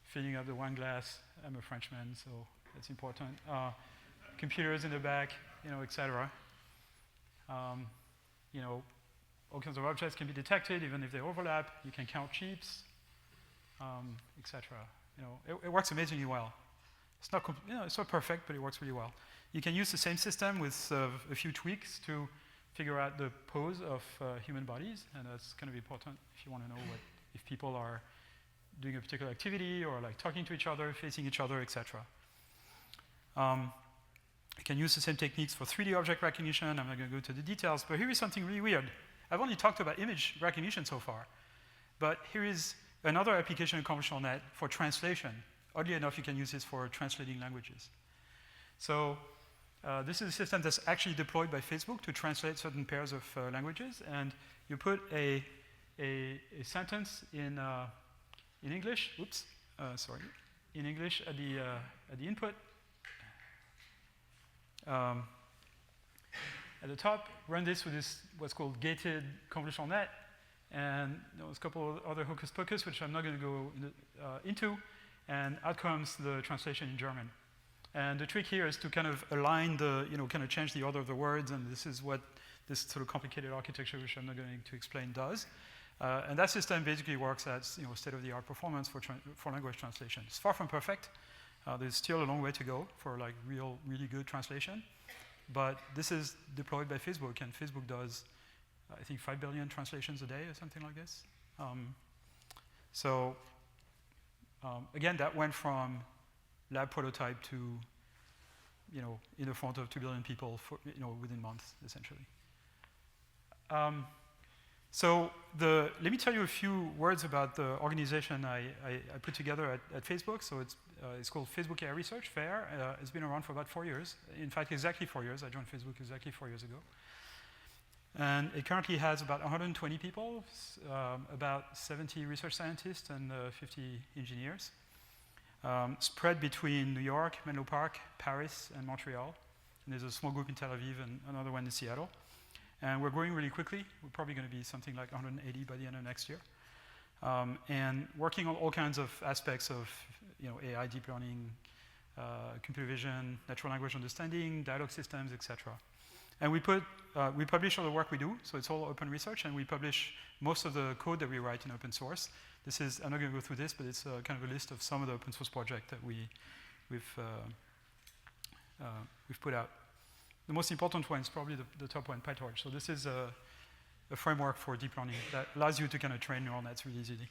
B: filling up the wine glass. I'm a Frenchman, so that's important. Computers in the back, etc. All kinds of objects can be detected, even if they overlap. You can count sheets, etc. It works amazingly well. It's not, it's not perfect, but it works really well. You can use the same system with a few tweaks to figure out the pose of human bodies, and that's kind of important if you want to know if people are doing a particular activity or like talking to each other, facing each other, etc. You can use the same techniques for 3D object recognition. I'm not going to go into the details, but here is something really weird. I've only talked about image recognition so far, but here is another application in convolutional net for translation. Oddly enough, you can use this for translating languages. So this is a system that's actually deployed by Facebook to translate certain pairs of languages, and you put a sentence in English. Oops, sorry, in English at the input. At the top, run this with this what's called gated convolutional net, and there's a couple of other hocus pocus which I'm not going to go into, and out comes the translation in German. And the trick here is to kind of align kind of change the order of the words, and this is what this sort of complicated architecture, which I'm not going to explain, does. And that system basically works at state-of-the-art performance for language translation. It's far from perfect. There's still a long way to go for like really good translation. But this is deployed by Facebook, and Facebook does, I think, 5 billion translations a day or something like this. Again, that went from lab prototype to, in the front of 2 billion people within months, essentially. Let me tell you a few words about the organization I put together at Facebook. So it's called Facebook AI Research, FAIR. It's been around for about 4 years. In fact, exactly 4 years. I joined Facebook exactly 4 years ago. And it currently has about 120 people, about 70 research scientists, and 50 engineers, spread between New York, Menlo Park, Paris, and Montreal. And there's a small group in Tel Aviv and another one in Seattle. And we're growing really quickly. We're probably going to be something like 180 by the end of next year. And working on all kinds of aspects of AI, deep learning, computer vision, natural language understanding, dialogue systems, etc. And we publish all the work we do, so it's all open research, and we publish most of the code that we write in open source. This is, I'm not going to go through this, but it's kind of a list of some of the open source projects that we've put out. The most important one is probably the top one, PyTorch. So this is a framework for deep learning that allows you to kind of train neural nets really easily.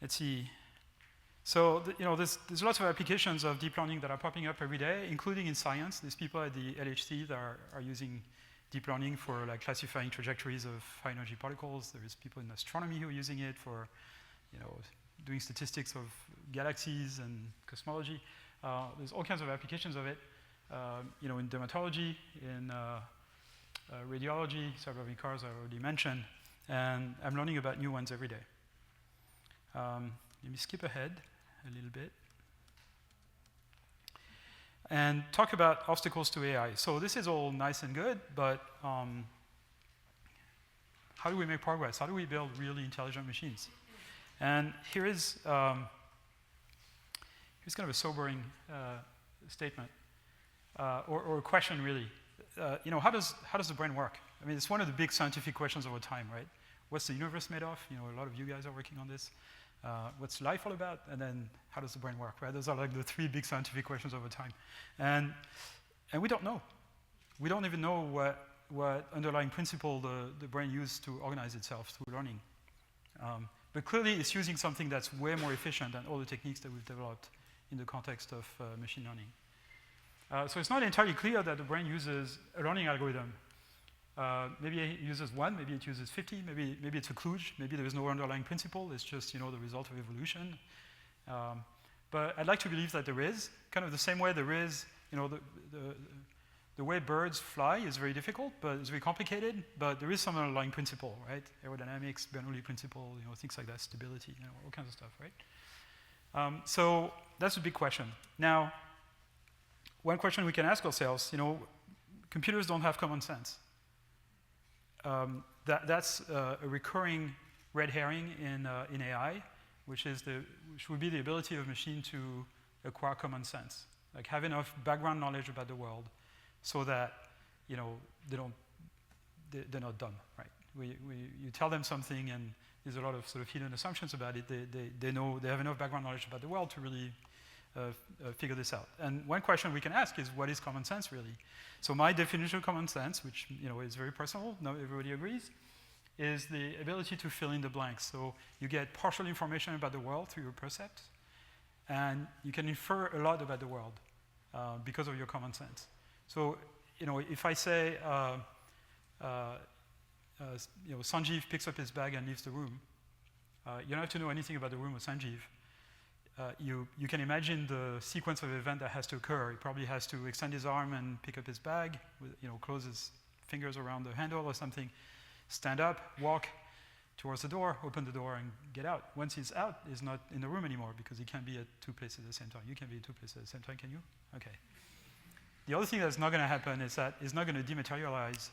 B: Let's see. So there's lots of applications of deep learning that are popping up every day, including in science. There's people at the LHC that are using deep learning for like classifying trajectories of high energy particles. There is people in astronomy who are using it for doing statistics of galaxies and cosmology. There's all kinds of applications of it, in dermatology, in radiology, self-driving cars I already mentioned, and I'm learning about new ones every day. Let me skip ahead a little bit and talk about obstacles to AI. So this is all nice and good, but how do we make progress? How do we build really intelligent machines? And here's kind of a sobering statement, or a question really. How does the brain work? I mean, it's one of the big scientific questions over time, right? What's the universe made of? A lot of you guys are working on this. What's life all about? And then how does the brain work, right? Those are like the three big scientific questions over time. And we don't know. We don't even know what underlying principle the brain used to organize itself through learning. But clearly it's using something that's way more efficient than all the techniques that we've developed in the context of machine learning. So it's not entirely clear that the brain uses a learning algorithm. Maybe it uses one, maybe it uses 50, maybe it's a kludge, maybe there is no underlying principle, it's just the result of evolution. But I'd like to believe that there is, kind of the same way there is, the way birds fly is very difficult, but it's very complicated, but there is some underlying principle, right? Aerodynamics, Bernoulli principle, things like that, stability, all kinds of stuff, right? So that's a big question. Now, one question we can ask ourselves, computers don't have common sense. That's a recurring red herring in AI, which would be the ability of a machine to acquire common sense, like have enough background knowledge about the world, so that they're not dumb, right? You tell them something, and there's a lot of sort of hidden assumptions about it. They know they have enough background knowledge about the world to really figure this out. And one question we can ask is, what is common sense really? So my definition of common sense, which is very personal, not everybody agrees, is the ability to fill in the blanks. So you get partial information about the world through your percepts, and you can infer a lot about the world because of your common sense. So if I say Sanjeev picks up his bag and leaves the room, you don't have to know anything about the room with Sanjeev. You can imagine the sequence of events that has to occur. He probably has to extend his arm and pick up his bag, close his fingers around the handle or something, stand up, walk towards the door, open the door, and get out. Once he's out, he's not in the room anymore because he can't be at two places at the same time. You can be at two places at the same time, can you? Okay. The other thing that's not going to happen is that he's not going to dematerialize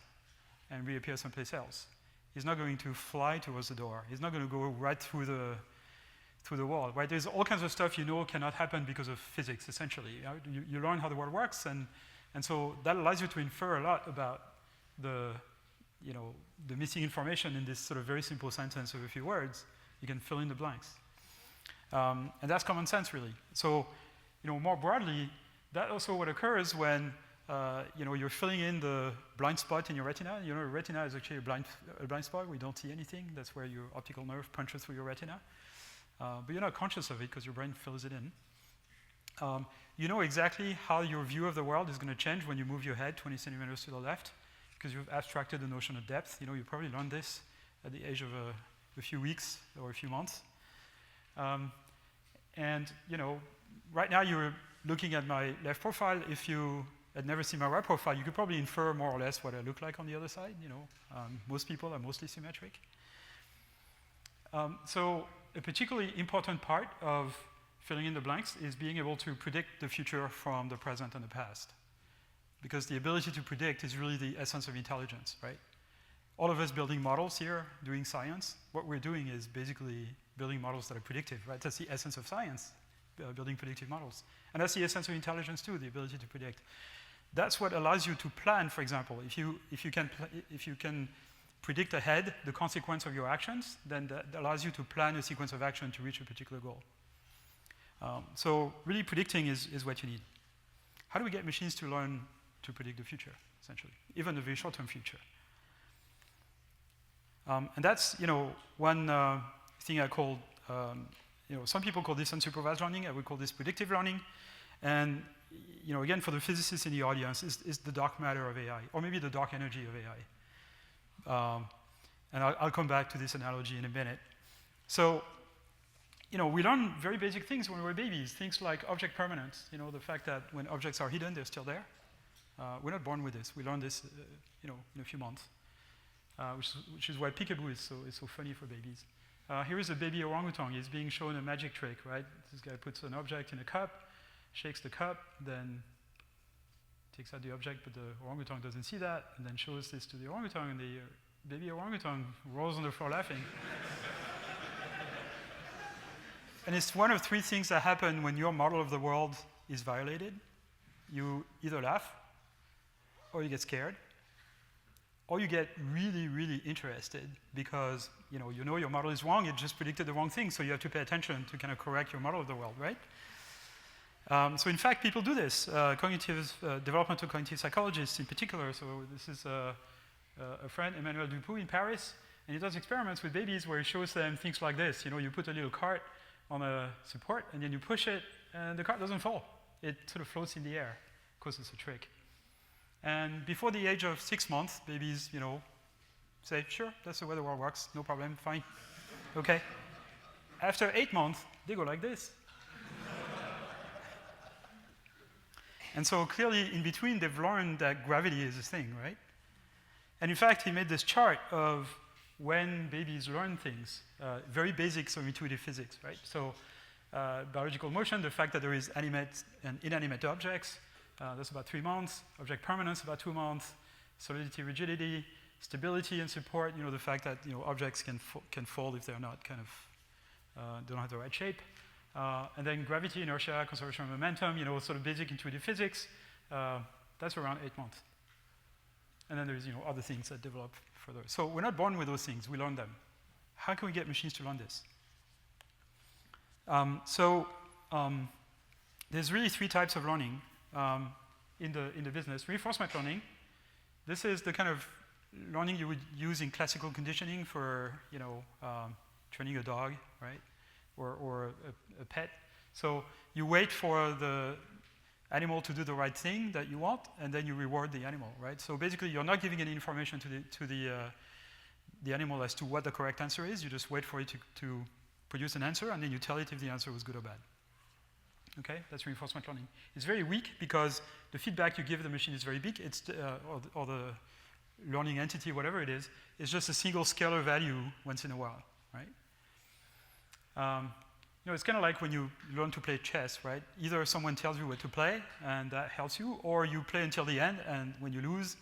B: and reappear someplace else. He's not going to fly towards the door. He's not going to go right through the wall, right? There's all kinds of stuff cannot happen because of physics, essentially. You learn how the world works, and so that allows you to infer a lot about the missing information in this sort of very simple sentence of a few words. You can fill in the blanks. And that's common sense, really. So, more broadly, that's also what occurs when you're filling in the blind spot in your retina. Your retina is actually a blind spot. We don't see anything. That's where your optical nerve punches through your retina. But you're not conscious of it because your brain fills it in. You know exactly how your view of the world is going to change when you move your head 20 centimeters to the left, because you've abstracted the notion of depth. You probably learned this at the age of a few weeks or a few months. Right now you're looking at my left profile. If you had never seen my right profile, you could probably infer more or less what I look like on the other side. Most people are mostly symmetric. So a particularly important part of filling in the blanks is being able to predict the future from the present and the past. Because the ability to predict is really the essence of intelligence, right? All of us building models here, doing science, what we're doing is basically building models that are predictive, right? That's the essence of science, building predictive models. And that's the essence of intelligence too, the ability to predict. That's what allows you to plan, for example. If you can predict ahead the consequence of your actions, then that allows you to plan a sequence of action to reach a particular goal. So really predicting is what you need. How do we get machines to learn to predict the future, essentially, even the very short-term future? And that's, one thing I call, some people call this unsupervised learning. I would call this predictive learning. And, again, for the physicists in the audience, is the dark matter of AI, or maybe the dark energy of AI. And I'll come back to this analogy in a minute. So, we learn very basic things when we're babies, things like object permanence, the fact that when objects are hidden, they're still there. We're not born with this. We learn this, in a few months, which is why peekaboo is so funny for babies. Here is a baby orangutan. He's being shown a magic trick, right? This guy puts an object in a cup, shakes the cup, then takes out the object, but the orangutan doesn't see that, and then shows this to the orangutan, and the baby orangutan rolls on the floor laughing. And it's one of three things that happen when your model of the world is violated. You either laugh, or you get scared, or you get really, really interested because you know your model is wrong, it just predicted the wrong thing, so you have to pay attention to kind of correct your model of the world, right? So in fact, people do this. Developmental cognitive psychologists in particular. So this is a friend, Emmanuel Dupuy in Paris, and he does experiments with babies where he shows them things like this. You put a little cart on a support, and then you push it, and the cart doesn't fall. It sort of floats in the air. Of course, it's a trick. And before the age of 6 months, babies, say, sure, that's the way the world works, no problem, fine, okay. After 8 months, they go like this. And so clearly, in between, they've learned that gravity is a thing, right? And in fact, he made this chart of when babies learn things, very basics of intuitive physics, right? So biological motion, the fact that there is animate and inanimate objects, that's about 3 months. Object permanence, about 2 months. Solidity, rigidity, stability and support, the fact that objects can fall if they're not don't have the right shape. And then gravity, inertia, conservation of momentum, sort of basic intuitive physics, that's around 8 months. And then there's, other things that develop further. So we're not born with those things, we learn them. How can we get machines to learn this? There's really 3 types of learning in the business. Reinforcement learning, this is the kind of learning you would use in classical conditioning for, training a dog, right? Or a pet. So you wait for the animal to do the right thing that you want, and then you reward the animal, right? So basically, you're not giving any information to the animal as to what the correct answer is. You just wait for it to produce an answer, and then you tell it if the answer was good or bad. Okay, that's reinforcement learning. It's very weak because the feedback you give the machine is very big. It's or the learning entity, whatever it is just a single scalar value once in a while, right? It's kind of like when you learn to play chess, right? Either someone tells you what to play, and that helps you, or you play until the end, and when you lose,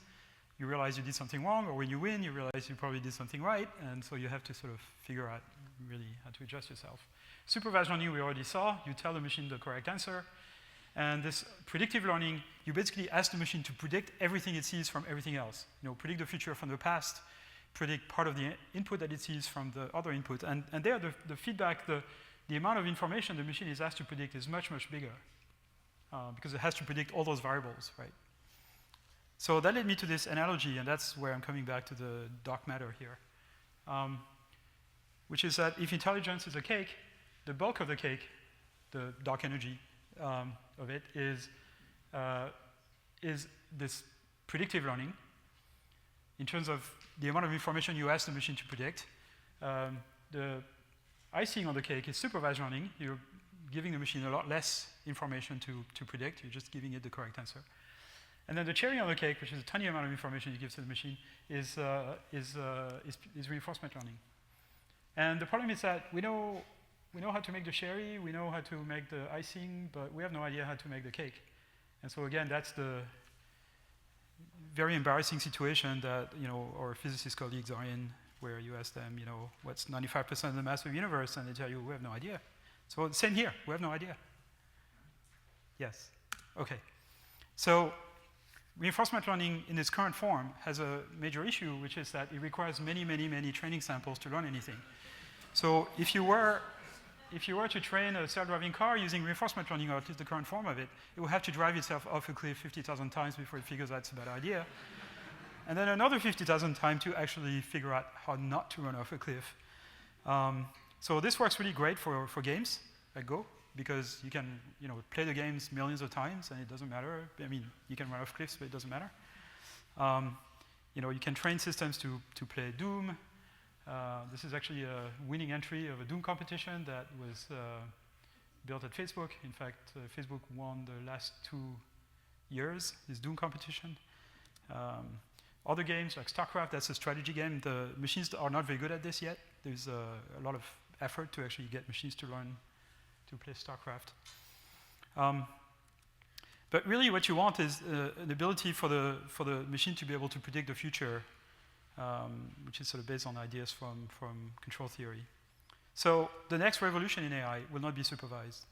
B: you realize you did something wrong, or when you win, you realize you probably did something right, and so you have to sort of figure out really how to adjust yourself. Supervised learning, we already saw. You tell the machine the correct answer. And this predictive learning, you basically ask the machine to predict everything it sees from everything else. Predict the future from the past, predict part of the input that it sees from the other input. And there, the feedback, the amount of information the machine is asked to predict is much, much bigger because it has to predict all those variables, right? So that led me to this analogy, and that's where I'm coming back to the dark matter here, which is that if intelligence is a cake, the bulk of the cake, the dark energy of it, is this predictive learning in terms of the amount of information you ask the machine to predict. The icing on the cake is supervised learning. You're giving the machine a lot less information to predict. You're just giving it the correct answer. And then the cherry on the cake, which is a tiny amount of information you give to the machine, is reinforcement learning. And the problem is that we know how to make the cherry, we know how to make the icing, but we have no idea how to make the cake. And so again, that's the very embarrassing situation that our physicist colleagues are in, where you ask them, what's 95% of the mass of the universe, and they tell you, we have no idea. So same here, we have no idea. Yes, okay. So reinforcement learning in its current form has a major issue, which is that it requires many, many, many training samples to learn anything. So if you were to train a self-driving car using reinforcement learning, or at least the current form of it, it will have to drive itself off a cliff 50,000 times before it figures out it's a bad idea. And then another 50,000 times to actually figure out how not to run off a cliff. So this works really great for games like Go, because you can play the games millions of times and it doesn't matter. I mean, you can run off cliffs, but it doesn't matter. You can train systems to play Doom. This is actually a winning entry of a Doom competition that was built at Facebook. In fact, Facebook won the last 2 years, this Doom competition. Other games like StarCraft, that's a strategy game. The machines are not very good at this yet. There's a lot of effort to actually get machines to learn to play StarCraft. But really what you want is an ability for the machine to be able to predict the future, which is sort of based on ideas from control theory. So the next revolution in AI will not be supervised.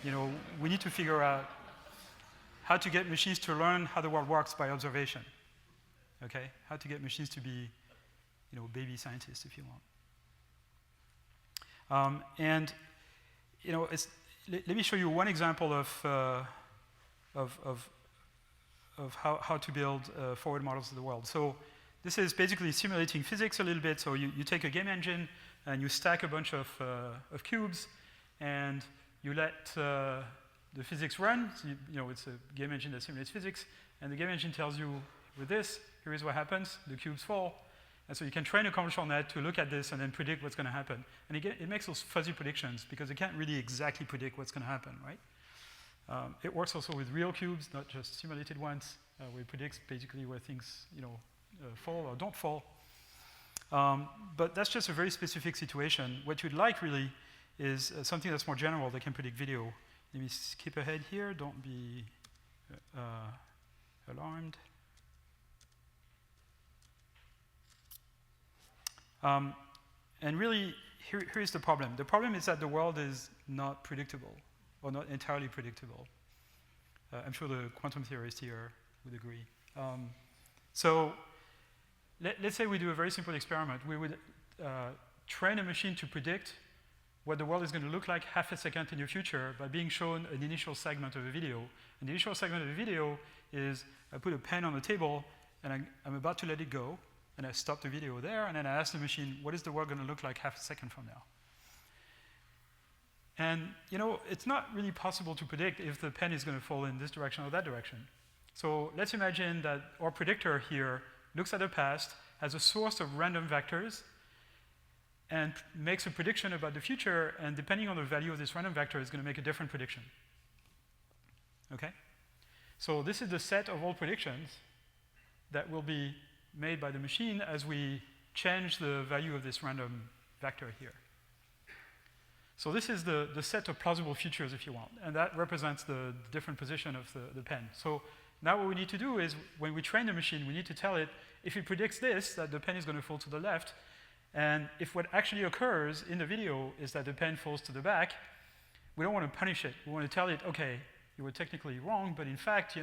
B: We need to figure out how to get machines to learn how the world works by observation. Okay? How to get machines to be, baby scientists, if you want. Let me show you one example of how to build forward models of the world. So this is basically simulating physics a little bit. So you take a game engine and you stack a bunch of cubes, and you let the physics run. So it's a game engine that simulates physics, and the game engine tells you, with this, here is what happens, the cubes fall. And so you can train a convolutional net to look at this and then predict what's going to happen. And it makes those fuzzy predictions because it can't really exactly predict what's going to happen, right? It works also with real cubes, not just simulated ones, where it predicts basically where things fall or don't fall. But that's just a very specific situation. What you'd like really is something that's more general that can predict video. Let me skip ahead here. Don't be alarmed. And really, here's the problem. The problem is that the world is not predictable, or not entirely predictable. I'm sure the quantum theorists here would agree. So let's say we do a very simple experiment. We would train a machine to predict what the world is going to look like half a second in the future by being shown an initial segment of a video. And the initial segment of the video is I put a pen on the table, and I'm about to let it go, and I stop the video there, and then I ask the machine, what is the world going to look like half a second from now? And it's not really possible to predict if the pen is going to fall in this direction or that direction. So let's imagine that our predictor here looks at the past, has a source of random vectors, and makes a prediction about the future, and depending on the value of this random vector, it's going to make a different prediction. Okay? So this is the set of all predictions that will be made by the machine as we change the value of this random vector here. So this is the set of plausible futures, if you want, and that represents the different position of the pen. So now what we need to do is, when we train the machine, we need to tell it, if it predicts this, that the pen is going to fall to the left, and if what actually occurs in the video is that the pen falls to the back, we don't want to punish it. We want to tell it, okay, you were technically wrong, but in fact, you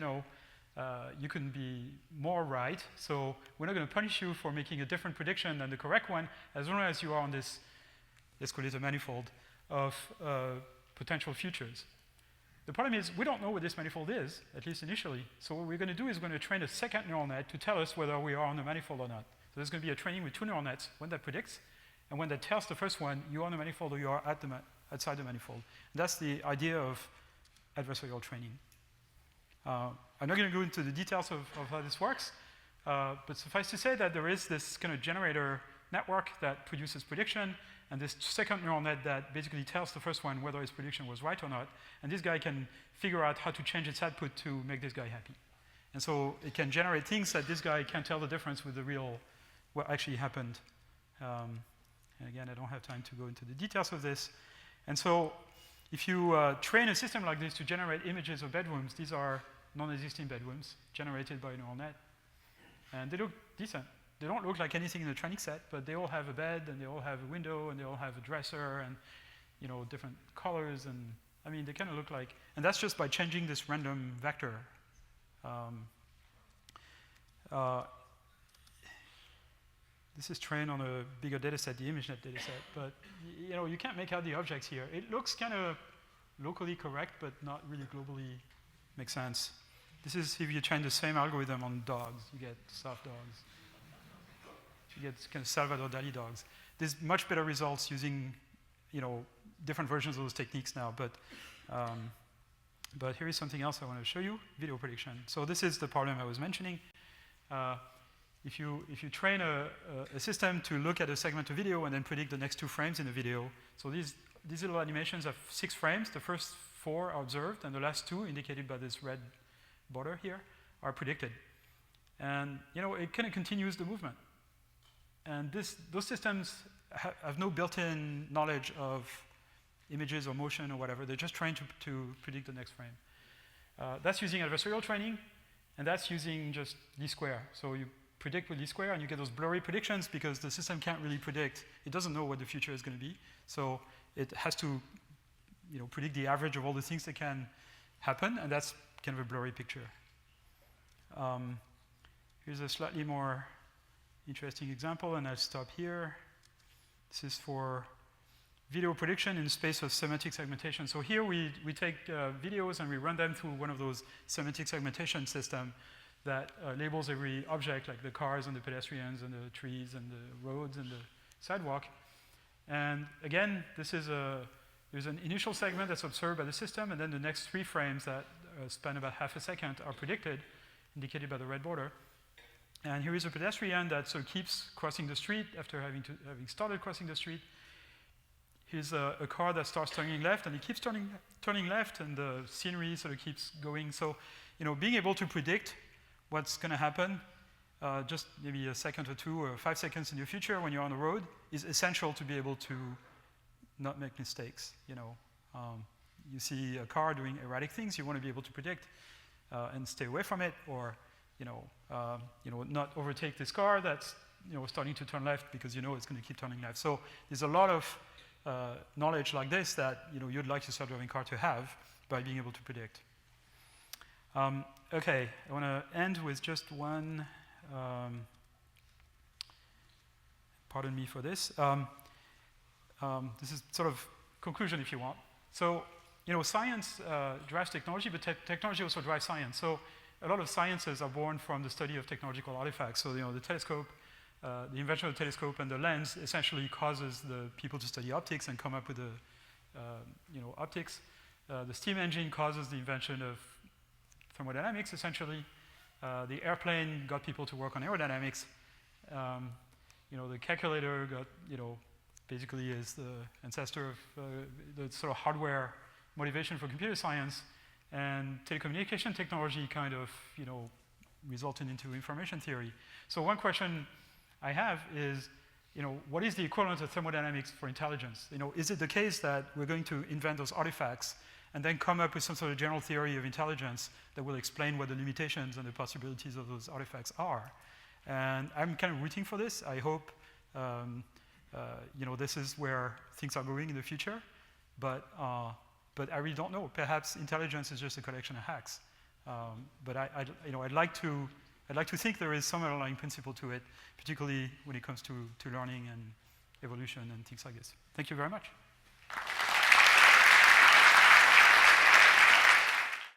B: can be more right, so we're not going to punish you for making a different prediction than the correct one, as long as you are on this, let's call it a manifold, of potential futures. The problem is, we don't know what this manifold is, at least initially, so what we're going to do is we're going to train a second neural net to tell us whether we are on the manifold or not. So there's going to be a training with 2 neural nets, one that predicts, and one that tells the first one, you are on the manifold or you are outside the manifold. And that's the idea of adversarial training. I'm not going to go into the details of how this works, but suffice to say that there is this kind of generator network that produces prediction, and this second neural net that basically tells the first one whether its prediction was right or not, and this guy can figure out how to change its output to make this guy happy. And so it can generate things that this guy can't tell the difference with the real, what actually happened. And again, I don't have time to go into the details of this. And so if you train a system like this to generate images of bedrooms, these are non-existing bedrooms generated by a neural net. And they look decent. They don't look like anything in the training set, but they all have a bed, and they all have a window, and they all have a dresser, and different colors, and I mean, they kind of look like, and that's just by changing this random vector. This is trained on a bigger data set, the ImageNet data set, but you can't make out the objects here. It looks kind of locally correct, but not really globally makes sense. This is if you train the same algorithm on dogs, you get soft dogs. You get kind of Salvador Dali dogs. There's much better results using, different versions of those techniques now, but here is something else I want to show you, video prediction. So this is the problem I was mentioning. if you train a system to look at a segment of video and then predict the next 2 frames in the video, so these little animations have 6 frames. The first 4 are observed, and the last 2, indicated by this red border here, are predicted. And it kind of continues the movement. And those systems have no built-in knowledge of images or motion or whatever. They're just trying to predict the next frame. That's using adversarial training, and that's using just least square. So you predict with least square, and you get those blurry predictions because the system can't really predict. It doesn't know what the future is going to be. So it has to predict the average of all the things that can happen, and that's kind of a blurry picture. Here's a slightly more interesting example, and I'll stop here. This is for video prediction in the space of semantic segmentation. So here we take videos and we run them through one of those semantic segmentation systems that labels every object, like the cars and the pedestrians and the trees and the roads and the sidewalk. And again, there's an initial segment that's observed by the system, and then the next 3 frames that span about half a second are predicted, indicated by the red border. And here is a pedestrian that sort of keeps crossing the street after having started crossing the street. Here's a car that starts turning left, and it keeps turning left, and the scenery sort of keeps going. So, being able to predict what's going to happen just maybe a second or 2 or 5 seconds in the future when you're on the road is essential to be able to not make mistakes. You see a car doing erratic things, you want to be able to predict and stay away from it, or not overtake this car that's starting to turn left because it's going to keep turning left. So there's a lot of knowledge like this that you'd like your self-driving car to have by being able to predict. Okay, I want to end with just one. Pardon me for this. This is sort of conclusion, if you want. So science drives technology, but technology also drives science. So a lot of sciences are born from the study of technological artifacts. So the telescope, the invention of the telescope and the lens essentially causes the people to study optics and come up with the optics. The steam engine causes the invention of thermodynamics, essentially. The airplane got people to work on aerodynamics. The calculator got, basically is the ancestor of the sort of hardware motivation for computer science. And telecommunication technology kind of, resulted into information theory. So one question I have is, what is the equivalent of thermodynamics for intelligence? Is it the case that we're going to invent those artifacts and then come up with some sort of general theory of intelligence that will explain what the limitations and the possibilities of those artifacts are? And I'm kind of rooting for this. I hope, this is where things are going in the future. But I really don't know. Perhaps intelligence is just a collection of hacks. But I'd like to think there is some underlying principle to it, particularly when it comes to learning and evolution and things like this. Thank you very much.